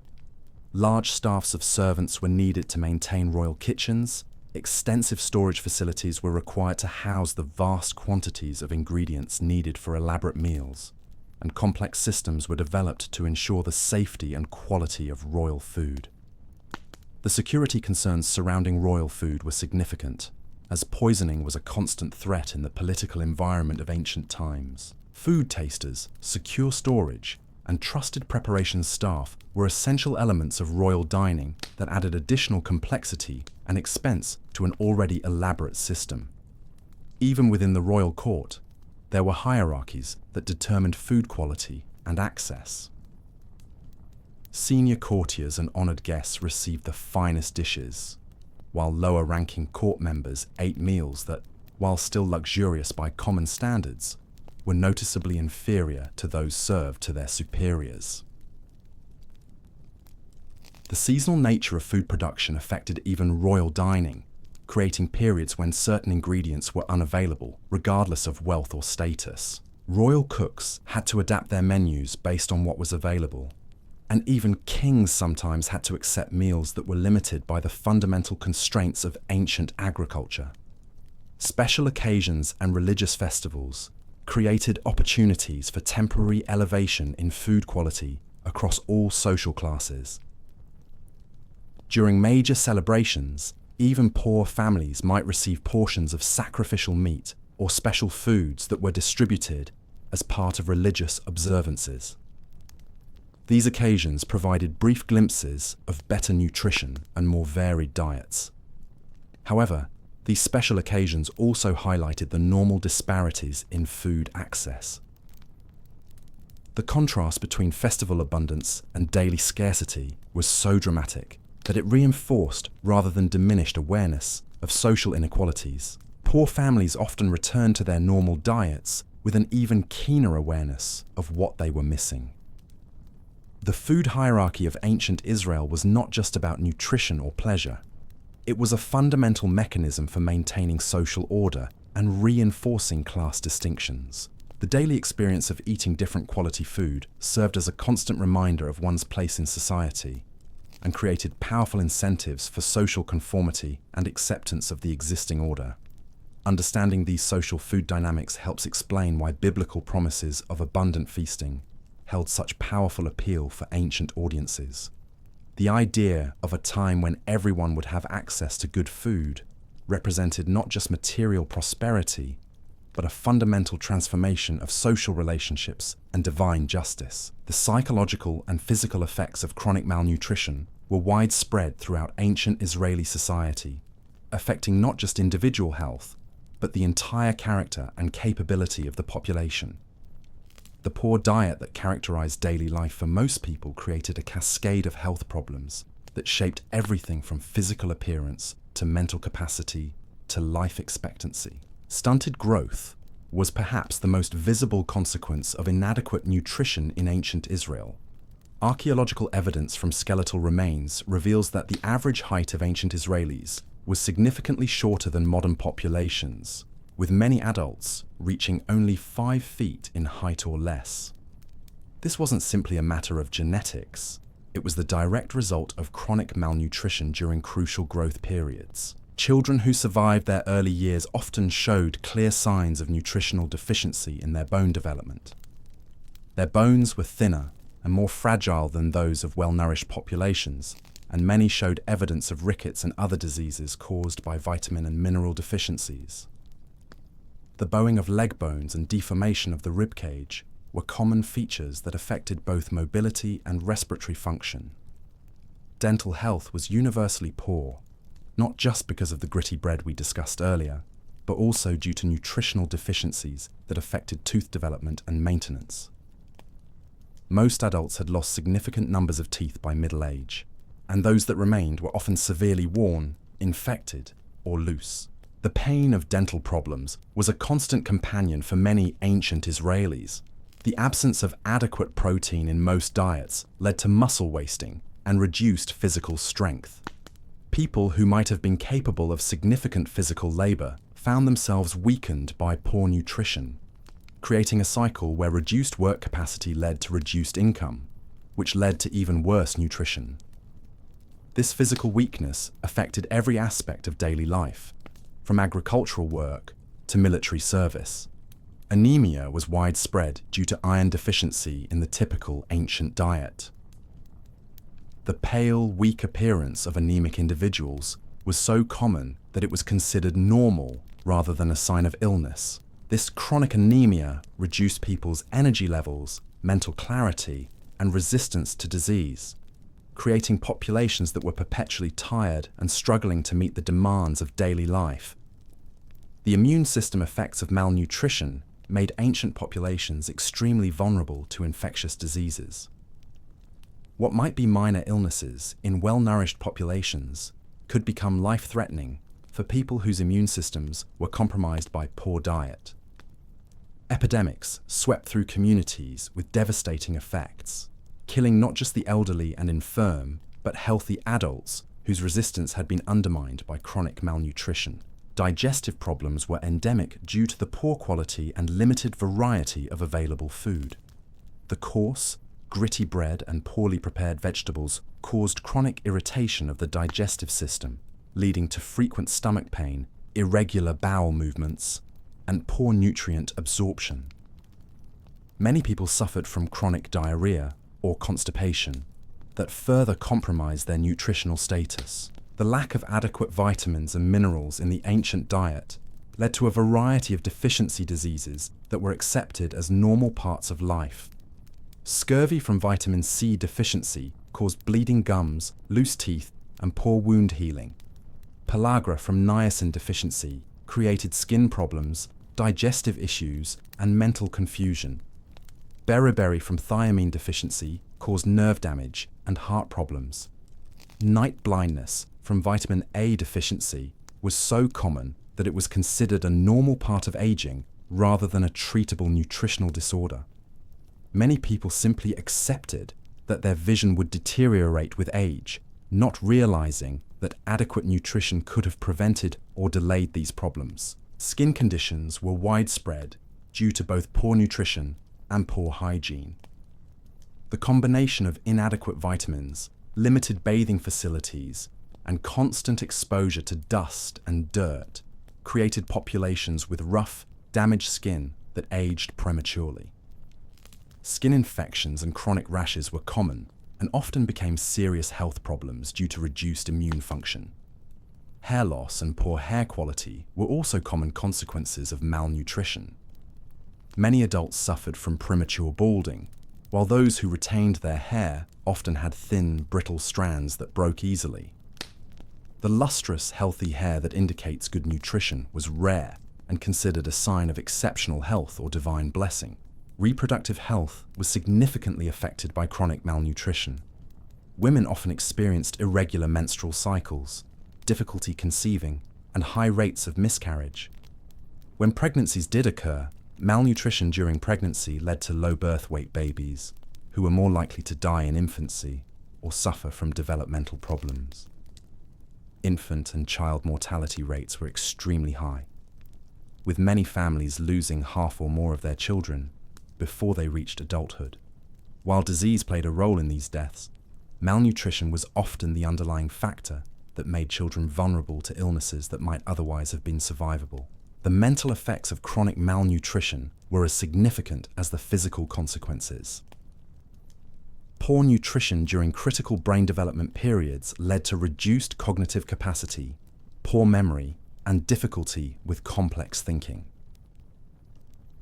Large staffs of servants were needed to maintain royal kitchens. Extensive storage facilities were required to house the vast quantities of ingredients needed for elaborate meals, and complex systems were developed to ensure the safety and quality of royal food. The security concerns surrounding royal food were significant, as poisoning was a constant threat in the political environment of ancient times. Food tasters, secure storage, and trusted preparation staff were essential elements of royal dining that added additional complexity and expense to an already elaborate system. Even within the royal court, there were hierarchies that determined food quality and access. Senior courtiers and honored guests received the finest dishes, while lower-ranking court members ate meals that, while still luxurious by common standards, were noticeably inferior to those served to their superiors. The seasonal nature of food production affected even royal dining, creating periods when certain ingredients were unavailable, regardless of wealth or status. Royal cooks had to adapt their menus based on what was available, and even kings sometimes had to accept meals that were limited by the fundamental constraints of ancient agriculture. Special occasions and religious festivals created opportunities for temporary elevation in food quality across all social classes. During major celebrations, even poor families might receive portions of sacrificial meat or special foods that were distributed as part of religious observances. These occasions provided brief glimpses of better nutrition and more varied diets. However, these special occasions also highlighted the normal disparities in food access. The contrast between festival abundance and daily scarcity was so dramatic that it reinforced rather than diminished awareness of social inequalities. Poor families often returned to their normal diets with an even keener awareness of what they were missing. The food hierarchy of ancient Israel was not just about nutrition or pleasure. It was a fundamental mechanism for maintaining social order and reinforcing class distinctions. The daily experience of eating different quality food served as a constant reminder of one's place in society and created powerful incentives for social conformity and acceptance of the existing order. Understanding these social food dynamics helps explain why biblical promises of abundant feasting held such powerful appeal for ancient audiences. The idea of a time when everyone would have access to good food represented not just material prosperity, but a fundamental transformation of social relationships and divine justice. The psychological and physical effects of chronic malnutrition were widespread throughout ancient Israeli society, affecting not just individual health, but the entire character and capability of the population. The poor diet that characterized daily life for most people created a cascade of health problems that shaped everything from physical appearance to mental capacity to life expectancy. Stunted growth was perhaps the most visible consequence of inadequate nutrition in ancient Israel. Archaeological evidence from skeletal remains reveals that the average height of ancient Israelis was significantly shorter than modern populations, with many adults reaching only 5 feet in height or less. This wasn't simply a matter of genetics, it was the direct result of chronic malnutrition during crucial growth periods. Children who survived their early years often showed clear signs of nutritional deficiency in their bone development. Their bones were thinner and more fragile than those of well-nourished populations, and many showed evidence of rickets and other diseases caused by vitamin and mineral deficiencies. The bowing of leg bones and deformation of the rib cage were common features that affected both mobility and respiratory function. Dental health was universally poor, not just because of the gritty bread we discussed earlier, but also due to nutritional deficiencies that affected tooth development and maintenance. Most adults had lost significant numbers of teeth by middle age, and those that remained were often severely worn, infected, or loose. The pain of dental problems was a constant companion for many ancient Israelis. The absence of adequate protein in most diets led to muscle wasting and reduced physical strength. People who might have been capable of significant physical labor found themselves weakened by poor nutrition, creating a cycle where reduced work capacity led to reduced income, which led to even worse nutrition. This physical weakness affected every aspect of daily life, from agricultural work to military service. Anemia was widespread due to iron deficiency in the typical ancient diet. The pale, weak appearance of anemic individuals was so common that it was considered normal rather than a sign of illness. This chronic anemia reduced people's energy levels, mental clarity, and resistance to disease, creating populations that were perpetually tired and struggling to meet the demands of daily life. The immune system effects of malnutrition made ancient populations extremely vulnerable to infectious diseases. What might be minor illnesses in well-nourished populations could become life-threatening for people whose immune systems were compromised by poor diet. Epidemics swept through communities with devastating effects, killing not just the elderly and infirm, but healthy adults whose resistance had been undermined by chronic malnutrition. Digestive problems were endemic due to the poor quality and limited variety of available food. The coarse, gritty bread and poorly prepared vegetables caused chronic irritation of the digestive system, leading to frequent stomach pain, irregular bowel movements, and poor nutrient absorption. Many people suffered from chronic diarrhea or constipation that further compromised their nutritional status. The lack of adequate vitamins and minerals in the ancient diet led to a variety of deficiency diseases that were accepted as normal parts of life. Scurvy from vitamin C deficiency caused bleeding gums, loose teeth, and poor wound healing. Pellagra from niacin deficiency created skin problems, digestive issues, and mental confusion. Beriberi from thiamine deficiency caused nerve damage and heart problems. Night blindness from vitamin A deficiency was so common that it was considered a normal part of aging rather than a treatable nutritional disorder. Many people simply accepted that their vision would deteriorate with age, not realizing that adequate nutrition could have prevented or delayed these problems. Skin conditions were widespread due to both poor nutrition and poor hygiene. The combination of inadequate vitamins, limited bathing facilities, and constant exposure to dust and dirt created populations with rough, damaged skin that aged prematurely. Skin infections and chronic rashes were common and often became serious health problems due to reduced immune function. Hair loss and poor hair quality were also common consequences of malnutrition. Many adults suffered from premature balding, while those who retained their hair often had thin, brittle strands that broke easily. The lustrous, healthy hair that indicates good nutrition was rare and considered a sign of exceptional health or divine blessing. Reproductive health was significantly affected by chronic malnutrition. Women often experienced irregular menstrual cycles, difficulty conceiving, and high rates of miscarriage. When pregnancies did occur, malnutrition during pregnancy led to low birth weight babies, who were more likely to die in infancy or suffer from developmental problems. Infant and child mortality rates were extremely high, with many families losing half or more of their children before they reached adulthood. While disease played a role in these deaths, malnutrition was often the underlying factor that made children vulnerable to illnesses that might otherwise have been survivable. The mental effects of chronic malnutrition were as significant as the physical consequences. Poor nutrition during critical brain development periods led to reduced cognitive capacity, poor memory, and difficulty with complex thinking.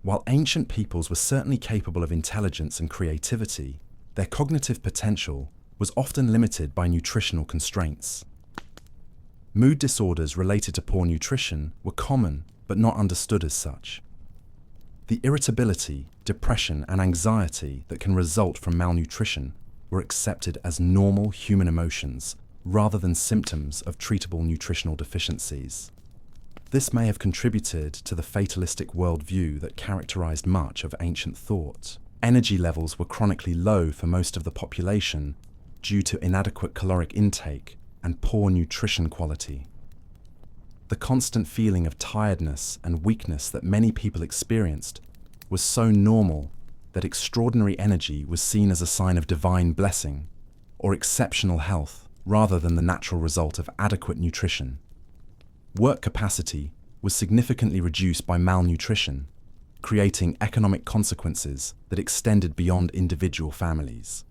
While ancient peoples were certainly capable of intelligence and creativity, their cognitive potential was often limited by nutritional constraints. Mood disorders related to poor nutrition were common but not understood as such. The irritability, depression, and anxiety that can result from malnutrition were accepted as normal human emotions rather than symptoms of treatable nutritional deficiencies. This may have contributed to the fatalistic worldview that characterized much of ancient thought. Energy levels were chronically low for most of the population due to inadequate caloric intake and poor nutrition quality. The constant feeling of tiredness and weakness that many people experienced was so normal that extraordinary energy was seen as a sign of divine blessing or exceptional health rather than the natural result of adequate nutrition. Work capacity was significantly reduced by malnutrition, creating economic consequences that extended beyond individual families.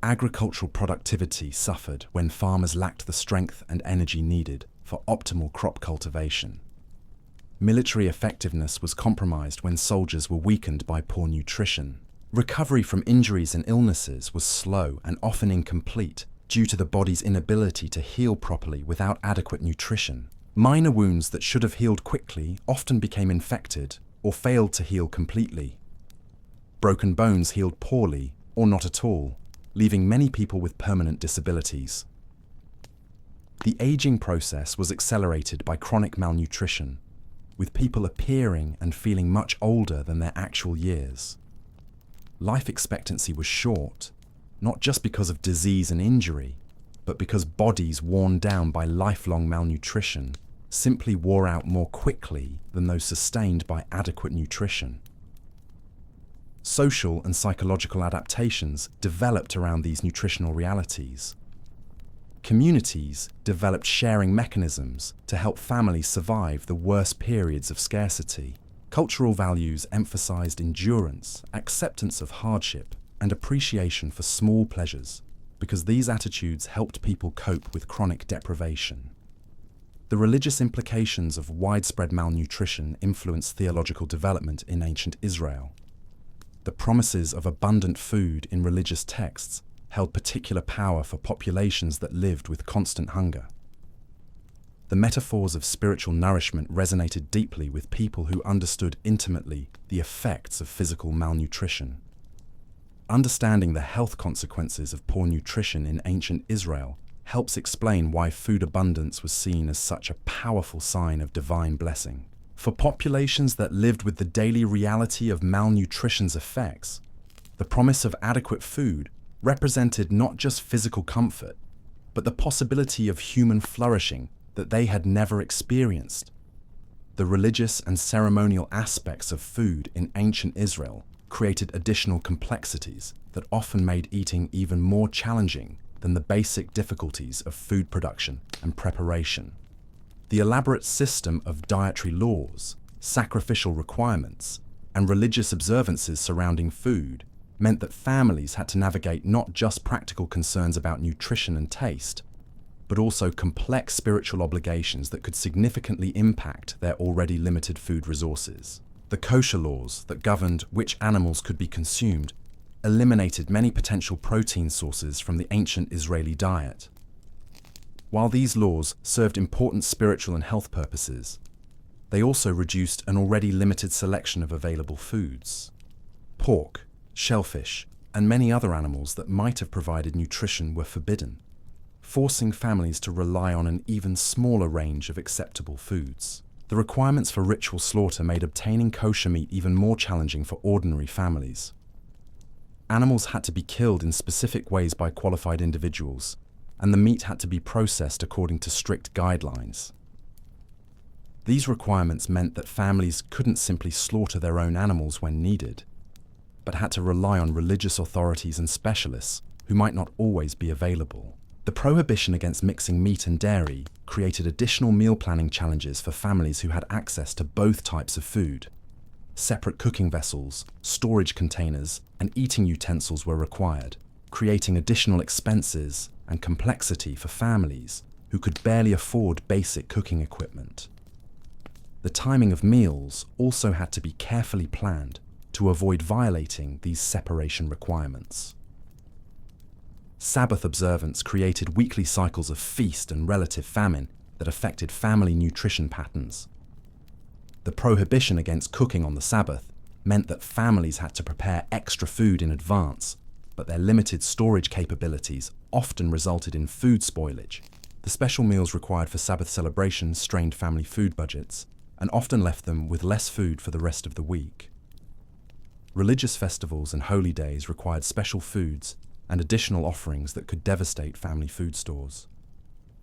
Agricultural productivity suffered when farmers lacked the strength and energy needed for optimal crop cultivation. Military effectiveness was compromised when soldiers were weakened by poor nutrition. Recovery from injuries and illnesses was slow and often incomplete due to the body's inability to heal properly without adequate nutrition. Minor wounds that should have healed quickly often became infected or failed to heal completely. Broken bones healed poorly or not at all, leaving many people with permanent disabilities. The aging process was accelerated by chronic malnutrition, with people appearing and feeling much older than their actual years. Life expectancy was short, not just because of disease and injury, but because bodies worn down by lifelong malnutrition simply wore out more quickly than those sustained by adequate nutrition. Social and psychological adaptations developed around these nutritional realities. Communities developed sharing mechanisms to help families survive the worst periods of scarcity. Cultural values emphasized endurance, acceptance of hardship, and appreciation for small pleasures, because these attitudes helped people cope with chronic deprivation. The religious implications of widespread malnutrition influenced theological development in ancient Israel. The promises of abundant food in religious texts held particular power for populations that lived with constant hunger. The metaphors of spiritual nourishment resonated deeply with people who understood intimately the effects of physical malnutrition. Understanding the health consequences of poor nutrition in ancient Israel helps explain why food abundance was seen as such a powerful sign of divine blessing. For populations that lived with the daily reality of malnutrition's effects, the promise of adequate food represented not just physical comfort, but the possibility of human flourishing that they had never experienced. The religious and ceremonial aspects of food in ancient Israel created additional complexities that often made eating even more challenging than the basic difficulties of food production and preparation. The elaborate system of dietary laws, sacrificial requirements, and religious observances surrounding food meant that families had to navigate not just practical concerns about nutrition and taste, but also complex spiritual obligations that could significantly impact their already limited food resources. The kosher laws that governed which animals could be consumed eliminated many potential protein sources from the ancient Israeli diet. While these laws served important spiritual and health purposes, they also reduced an already limited selection of available foods. Pork, shellfish, and many other animals that might have provided nutrition were forbidden, forcing families to rely on an even smaller range of acceptable foods. The requirements for ritual slaughter made obtaining kosher meat even more challenging for ordinary families. Animals had to be killed in specific ways by qualified individuals, and the meat had to be processed according to strict guidelines. These requirements meant that families couldn't simply slaughter their own animals when needed, but had to rely on religious authorities and specialists who might not always be available. The prohibition against mixing meat and dairy created additional meal planning challenges for families who had access to both types of food. Separate cooking vessels, storage containers, and eating utensils were required, creating additional expenses and complexity for families who could barely afford basic cooking equipment. The timing of meals also had to be carefully planned to avoid violating these separation requirements. Sabbath observance created weekly cycles of feast and relative famine that affected family nutrition patterns. The prohibition against cooking on the Sabbath meant that families had to prepare extra food in advance, but their limited storage capabilities often resulted in food spoilage, The special meals required for Sabbath celebrations strained family food budgets and often left them with less food for the rest of the week. Religious festivals and holy days required special foods and additional offerings that could devastate family food stores.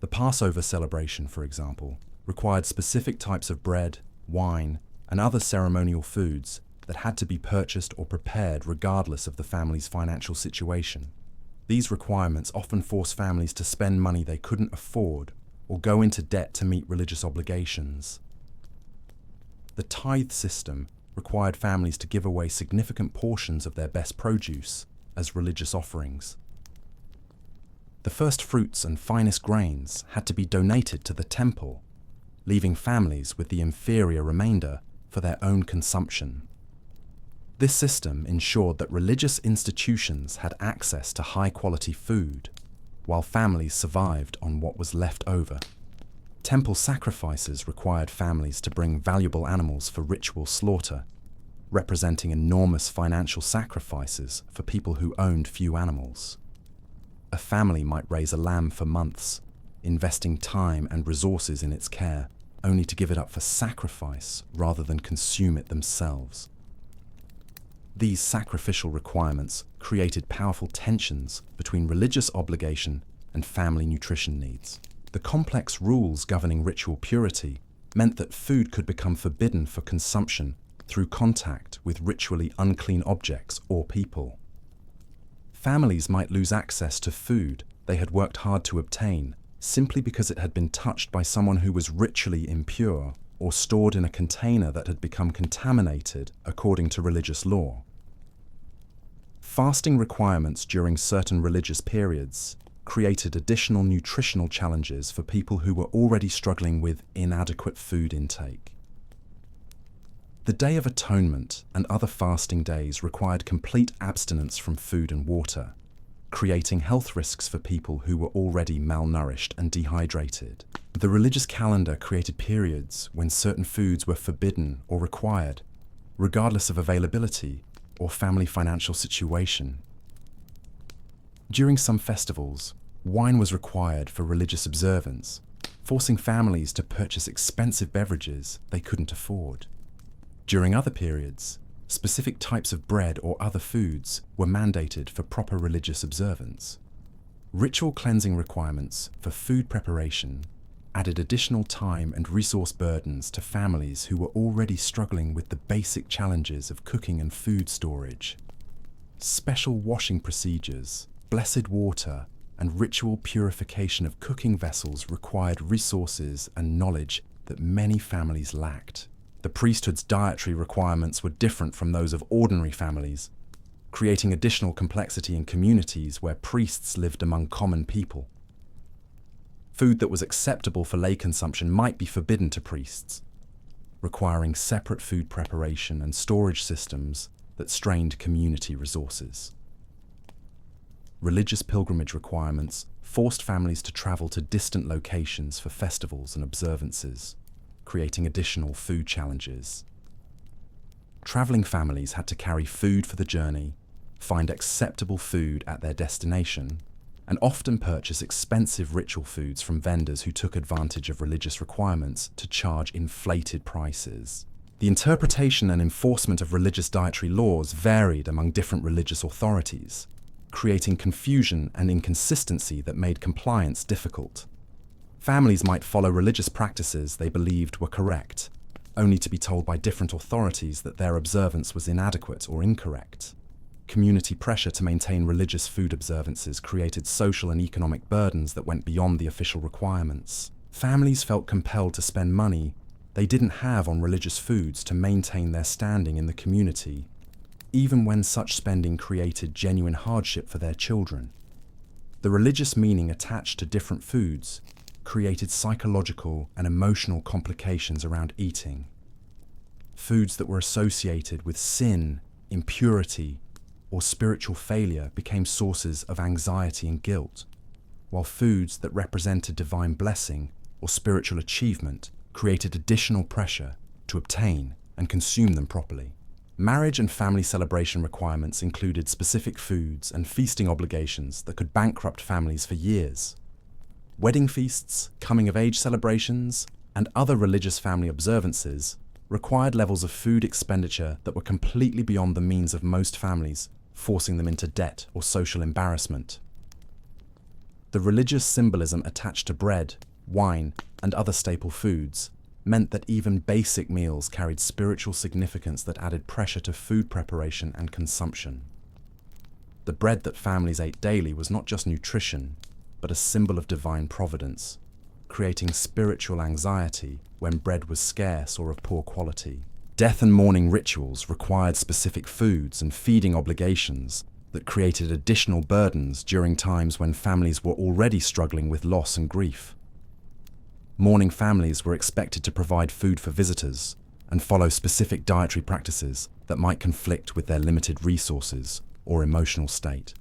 The Passover celebration, for example, required specific types of bread, wine, and other ceremonial foods that had to be purchased or prepared regardless of the family's financial situation. These requirements often forced families to spend money they couldn't afford or go into debt to meet religious obligations. The tithe system required families to give away significant portions of their best produce as religious offerings. The first fruits and finest grains had to be donated to the temple, leaving families with the inferior remainder for their own consumption. This system ensured that religious institutions had access to high-quality food, while families survived on what was left over. Temple sacrifices required families to bring valuable animals for ritual slaughter, representing enormous financial sacrifices for people who owned few animals. A family might raise a lamb for months, investing time and resources in its care, only to give it up for sacrifice rather than consume it themselves. These sacrificial requirements created powerful tensions between religious obligation and family nutrition needs. The complex rules governing ritual purity meant that food could become forbidden for consumption through contact with ritually unclean objects or people. Families might lose access to food they had worked hard to obtain simply because it had been touched by someone who was ritually impure or stored in a container that had become contaminated according to religious law. Fasting requirements during certain religious periods created additional nutritional challenges for people who were already struggling with inadequate food intake. The Day of Atonement and other fasting days required complete abstinence from food and water, creating health risks for people who were already malnourished and dehydrated. The religious calendar created periods when certain foods were forbidden or required, regardless of availability or family financial situation. During some festivals, wine was required for religious observance, forcing families to purchase expensive beverages they couldn't afford. During other periods, specific types of bread or other foods were mandated for proper religious observance. Ritual cleansing requirements for food preparation added additional time and resource burdens to families who were already struggling with the basic challenges of cooking and food storage. Special washing procedures, blessed water, and ritual purification of cooking vessels required resources and knowledge that many families lacked. The priesthood's dietary requirements were different from those of ordinary families, creating additional complexity in communities where priests lived among common people. Food that was acceptable for lay consumption might be forbidden to priests, requiring separate food preparation and storage systems that strained community resources. Religious pilgrimage requirements forced families to travel to distant locations for festivals and observances, creating additional food challenges. Traveling families had to carry food for the journey, find acceptable food at their destination, and often purchase expensive ritual foods from vendors who took advantage of religious requirements to charge inflated prices. The interpretation and enforcement of religious dietary laws varied among different religious authorities, creating confusion and inconsistency that made compliance difficult. Families might follow religious practices they believed were correct, only to be told by different authorities that their observance was inadequate or incorrect. Community pressure to maintain religious food observances created social and economic burdens that went beyond the official requirements. Families felt compelled to spend money they didn't have on religious foods to maintain their standing in the community, even when such spending created genuine hardship for their children. The religious meaning attached to different foods created psychological and emotional complications around eating. Foods that were associated with sin, impurity, or spiritual failure became sources of anxiety and guilt, while foods that represented divine blessing or spiritual achievement created additional pressure to obtain and consume them properly. Marriage and family celebration requirements included specific foods and feasting obligations that could bankrupt families for years. Wedding feasts, coming-of-age celebrations, and other religious family observances required levels of food expenditure that were completely beyond the means of most families, forcing them into debt or social embarrassment. The religious symbolism attached to bread, wine, and other staple foods meant that even basic meals carried spiritual significance that added pressure to food preparation and consumption. The bread that families ate daily was not just nutrition, but a symbol of divine providence, creating spiritual anxiety when bread was scarce or of poor quality. Death and mourning rituals required specific foods and feeding obligations that created additional burdens during times when families were already struggling with loss and grief. Mourning families were expected to provide food for visitors and follow specific dietary practices that might conflict with their limited resources or emotional state.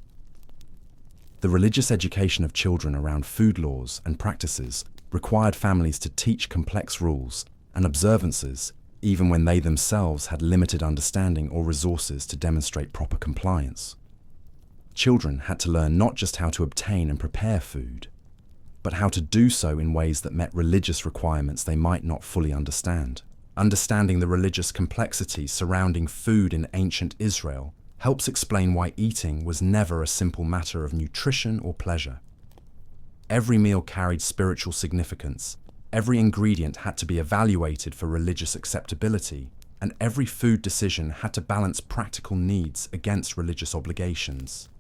The religious education of children around food laws and practices required families to teach complex rules and observances even when they themselves had limited understanding or resources to demonstrate proper compliance. Children had to learn not just how to obtain and prepare food, but how to do so in ways that met religious requirements they might not fully understand. Understanding the religious complexity surrounding food in ancient Israel helps explain why eating was never a simple matter of nutrition or pleasure. Every meal carried spiritual significance, every ingredient had to be evaluated for religious acceptability, and every food decision had to balance practical needs against religious obligations.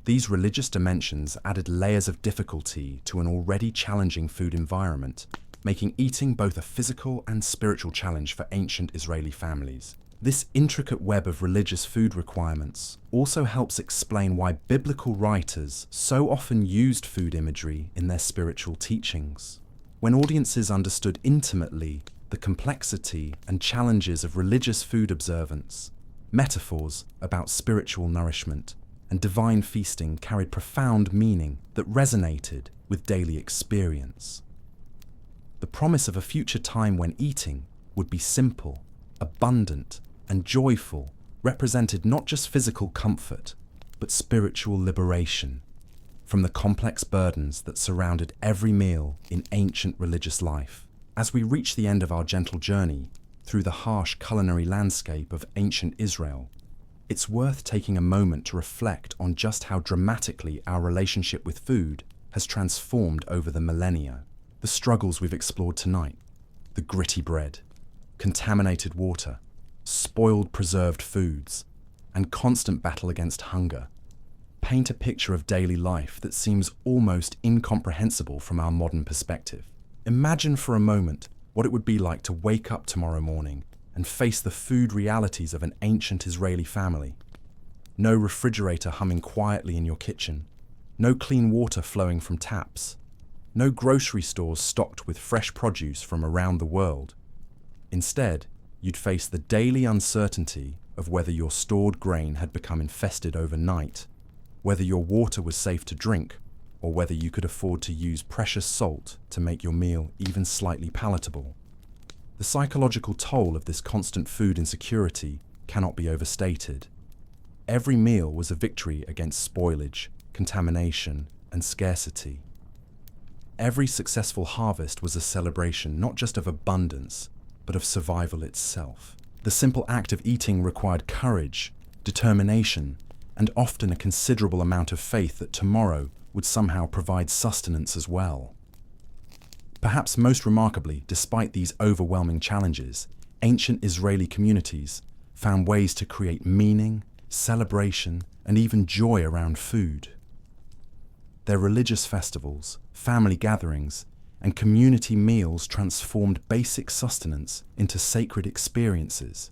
These religious dimensions added layers of difficulty to an already challenging food environment, making eating both a physical and spiritual challenge for ancient Israeli families. This intricate web of religious food requirements also helps explain why biblical writers so often used food imagery in their spiritual teachings. When audiences understood intimately the complexity and challenges of religious food observance, metaphors about spiritual nourishment and divine feasting carried profound meaning that resonated with daily experience. The promise of a future time when eating would be simple, abundant, and joyful represented not just physical comfort, but spiritual liberation from the complex burdens that surrounded every meal in ancient religious life. As we reach the end of our gentle journey through the harsh culinary landscape of ancient Israel, it's worth taking a moment to reflect on just how dramatically our relationship with food has transformed over the millennia. The struggles we've explored tonight, the gritty bread, contaminated water, spoiled preserved foods, and constant battle against hunger, paint a picture of daily life that seems almost incomprehensible from our modern perspective. Imagine for a moment what it would be like to wake up tomorrow morning and face the food realities of an ancient Israeli family. No refrigerator humming quietly in your kitchen, no clean water flowing from taps, no grocery stores stocked with fresh produce from around the world. Instead, you'd face the daily uncertainty of whether your stored grain had become infested overnight, whether your water was safe to drink, or whether you could afford to use precious salt to make your meal even slightly palatable. The psychological toll of this constant food insecurity cannot be overstated. Every meal was a victory against spoilage, contamination, and scarcity. Every successful harvest was a celebration not just of abundance, but of survival itself. The simple act of eating required courage, determination, and often a considerable amount of faith that tomorrow would somehow provide sustenance as well. Perhaps most remarkably, despite these overwhelming challenges, ancient Israeli communities found ways to create meaning, celebration, and even joy around food. Their religious festivals, family gatherings, and community meals transformed basic sustenance into sacred experiences.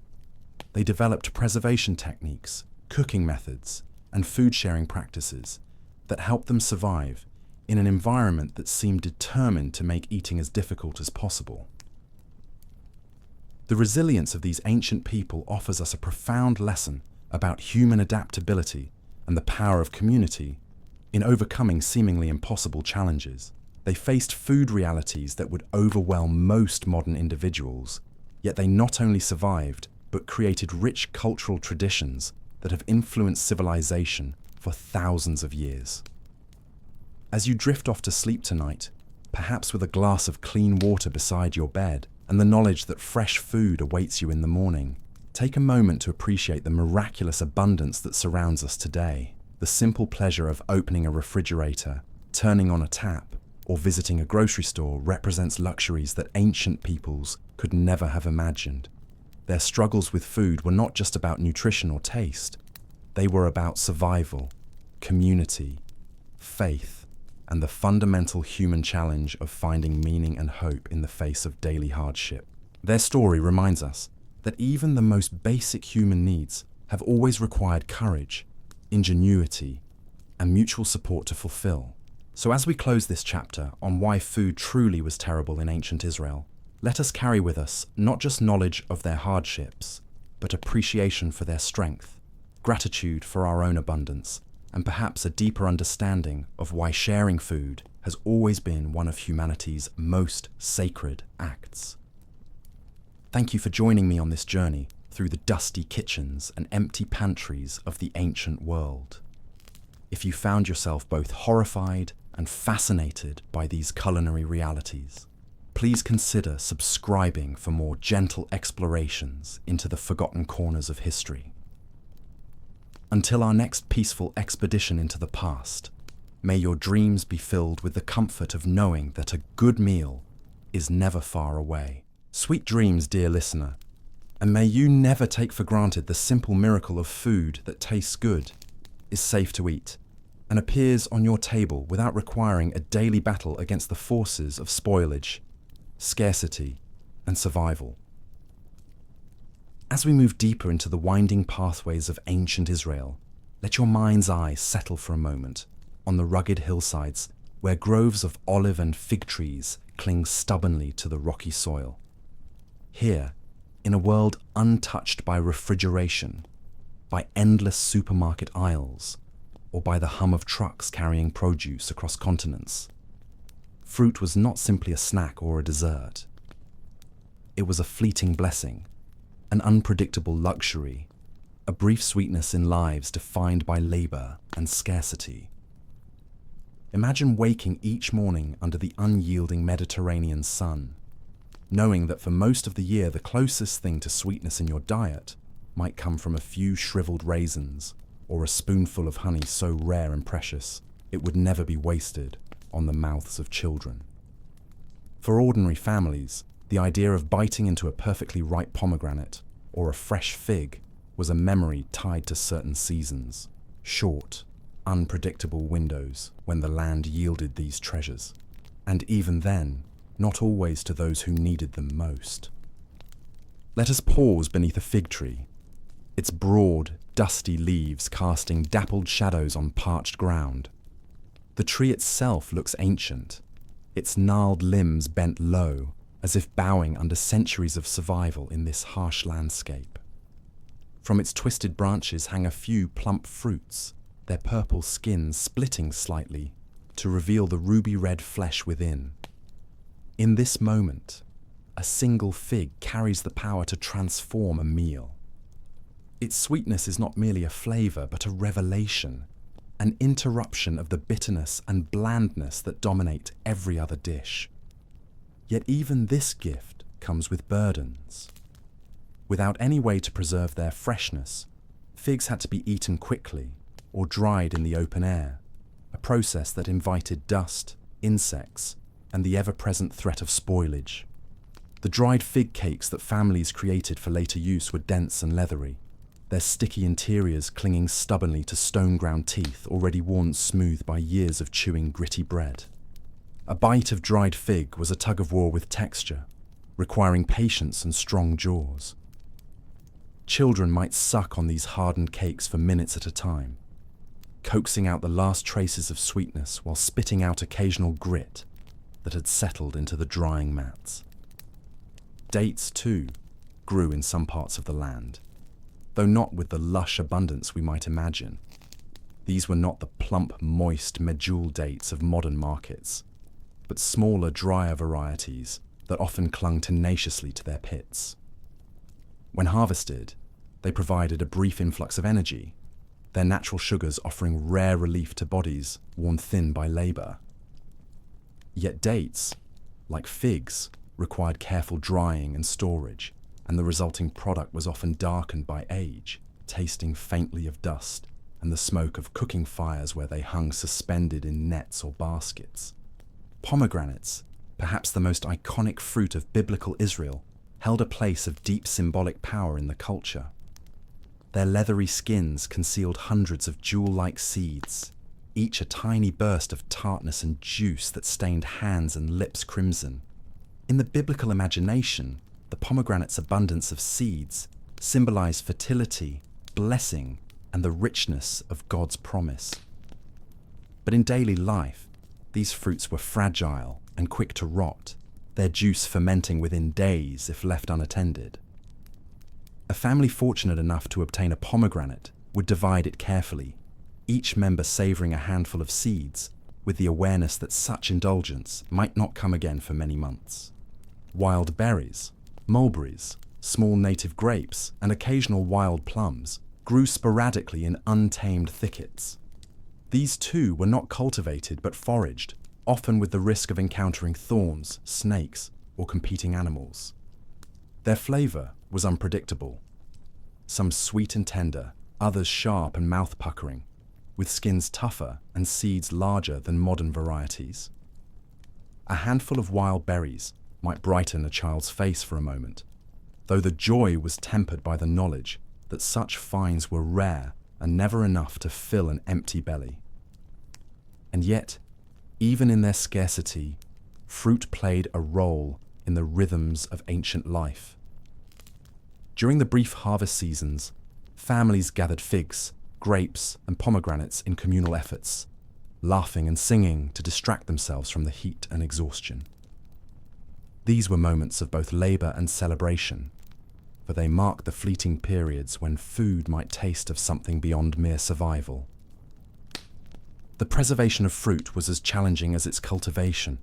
They developed preservation techniques, cooking methods, and food-sharing practices that helped them survive in an environment that seemed determined to make eating as difficult as possible. The resilience of these ancient people offers us a profound lesson about human adaptability and the power of community in overcoming seemingly impossible challenges. They faced food realities that would overwhelm most modern individuals, yet they not only survived, but created rich cultural traditions that have influenced civilization for thousands of years. As you drift off to sleep tonight, perhaps with a glass of clean water beside your bed and the knowledge that fresh food awaits you in the morning, take a moment to appreciate the miraculous abundance that surrounds us today. The simple pleasure of opening a refrigerator, turning on a tap, or visiting a grocery store represents luxuries that ancient peoples could never have imagined. Their struggles with food were not just about nutrition or taste. They were about survival, community, faith, and the fundamental human challenge of finding meaning and hope in the face of daily hardship. Their story reminds us that even the most basic human needs have always required courage, ingenuity, and mutual support to fulfill. So as we close this chapter on why food truly was terrible in ancient Israel, let us carry with us not just knowledge of their hardships, but appreciation for their strength, gratitude for our own abundance, and perhaps a deeper understanding of why sharing food has always been one of humanity's most sacred acts. Thank you for joining me on this journey through the dusty kitchens and empty pantries of the ancient world. If you found yourself both horrified and fascinated by these culinary realities, please consider subscribing for more gentle explorations into the forgotten corners of history. Until our next peaceful expedition into the past, may your dreams be filled with the comfort of knowing that a good meal is never far away. Sweet dreams, dear listener, and may you never take for granted the simple miracle of food that tastes good, is safe to eat, and appears on your table without requiring a daily battle against the forces of spoilage, scarcity, and survival. As we move deeper into the winding pathways of ancient Israel, let your mind's eye settle for a moment on the rugged hillsides where groves of olive and fig trees cling stubbornly to the rocky soil. Here, in a world untouched by refrigeration, by endless supermarket aisles, or by the hum of trucks carrying produce across continents, fruit was not simply a snack or a dessert. It was a fleeting blessing, an unpredictable luxury, a brief sweetness in lives defined by labor and scarcity. Imagine waking each morning under the unyielding Mediterranean sun, knowing that for most of the year the closest thing to sweetness in your diet might come from a few shriveled raisins or a spoonful of honey so rare and precious it would never be wasted on the mouths of children. For ordinary families, the idea of biting into a perfectly ripe pomegranate or a fresh fig was a memory tied to certain seasons, short, unpredictable windows when the land yielded these treasures, and even then, not always to those who needed them most. Let us pause beneath a fig tree, its broad, dusty leaves casting dappled shadows on parched ground. The tree itself looks ancient, its gnarled limbs bent low, as if bowing under centuries of survival in this harsh landscape. From its twisted branches hang a few plump fruits, their purple skins splitting slightly to reveal the ruby-red flesh within. In this moment, a single fig carries the power to transform a meal. Its sweetness is not merely a flavor, but a revelation, an interruption of the bitterness and blandness that dominate every other dish. Yet even this gift comes with burdens. Without any way to preserve their freshness, figs had to be eaten quickly or dried in the open air, a process that invited dust, insects, and the ever-present threat of spoilage. The dried fig cakes that families created for later use were dense and leathery, their sticky interiors clinging stubbornly to stone-ground teeth already worn smooth by years of chewing gritty bread. A bite of dried fig was a tug-of-war with texture, requiring patience and strong jaws. Children might suck on these hardened cakes for minutes at a time, coaxing out the last traces of sweetness while spitting out occasional grit that had settled into the drying mats. Dates, too, grew in some parts of the land, though not with the lush abundance we might imagine. These were not the plump, moist medjool dates of modern markets, but smaller, drier varieties that often clung tenaciously to their pits. When harvested, they provided a brief influx of energy, their natural sugars offering rare relief to bodies worn thin by labor. Yet dates, like figs, required careful drying and storage, and the resulting product was often darkened by age, tasting faintly of dust and the smoke of cooking fires where they hung suspended in nets or baskets. Pomegranates, perhaps the most iconic fruit of biblical Israel, held a place of deep symbolic power in the culture. Their leathery skins concealed hundreds of jewel-like seeds, each a tiny burst of tartness and juice that stained hands and lips crimson. In the biblical imagination, the pomegranate's abundance of seeds symbolized fertility, blessing, and the richness of God's promise. But in daily life, these fruits were fragile and quick to rot, their juice fermenting within days if left unattended. A family fortunate enough to obtain a pomegranate would divide it carefully, each member savoring a handful of seeds, with the awareness that such indulgence might not come again for many months. Wild berries, mulberries, small native grapes, and occasional wild plums grew sporadically in untamed thickets. These too were not cultivated but foraged, often with the risk of encountering thorns, snakes, or competing animals. Their flavour was unpredictable. Some sweet and tender, others sharp and mouth-puckering, with skins tougher and seeds larger than modern varieties. A handful of wild berries might brighten a child's face for a moment, though the joy was tempered by the knowledge that such finds were rare and never enough to fill an empty belly. And yet, even in their scarcity, fruit played a role in the rhythms of ancient life. During the brief harvest seasons, families gathered figs, grapes, and pomegranates in communal efforts, laughing and singing to distract themselves from the heat and exhaustion. These were moments of both labour and celebration, for they marked the fleeting periods when food might taste of something beyond mere survival. The preservation of fruit was as challenging as its cultivation.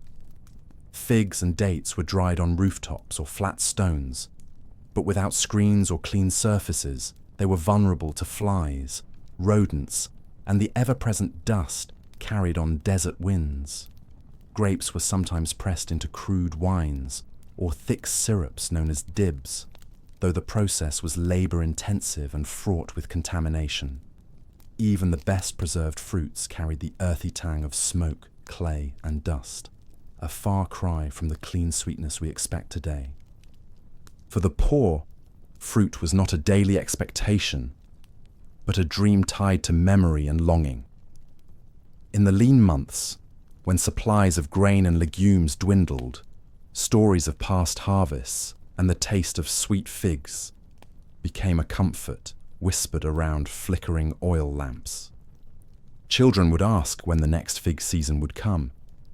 Figs and dates were dried on rooftops or flat stones, but without screens or clean surfaces, they were vulnerable to flies, rodents, and the ever-present dust carried on desert winds. Grapes were sometimes pressed into crude wines or thick syrups known as dibs, though the process was labour-intensive and fraught with contamination. Even the best preserved fruits carried the earthy tang of smoke, clay, and dust, a far cry from the clean sweetness we expect today. For the poor, fruit was not a daily expectation, but a dream tied to memory and longing. In the lean months, when supplies of grain and legumes dwindled, stories of past harvests and the taste of sweet figs became a comfort whispered around flickering oil lamps. Children would ask when the next fig season would come,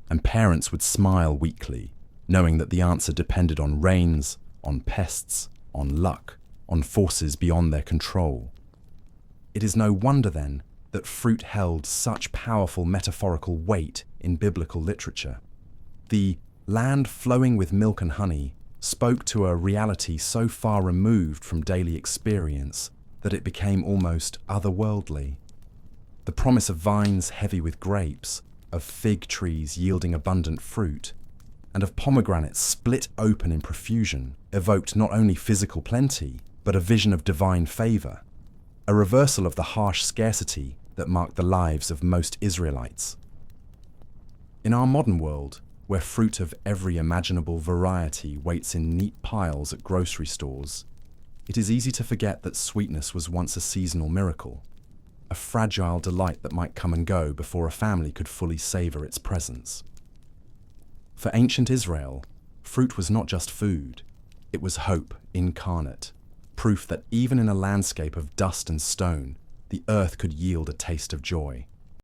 and parents would smile weakly, knowing that the answer depended on rains, on pests, on luck, on forces beyond their control. It is no wonder, then, that fruit held such powerful metaphorical weight in biblical literature. The land flowing with milk and honey spoke to a reality so far removed from daily experience that it became almost otherworldly. The promise of vines heavy with grapes, of fig trees yielding abundant fruit, and of pomegranates split open in profusion evoked not only physical plenty, but a vision of divine favour, a reversal of the harsh scarcity that marked the lives of most Israelites. In our modern world, where fruit of every imaginable variety waits in neat piles at grocery stores, it is easy to forget that sweetness was once a seasonal miracle, a fragile delight that might come and go before a family could fully savour its presence. For ancient Israel, fruit was not just food, it was hope incarnate, proof that even in a landscape of dust and stone, the earth could yield a taste of joy.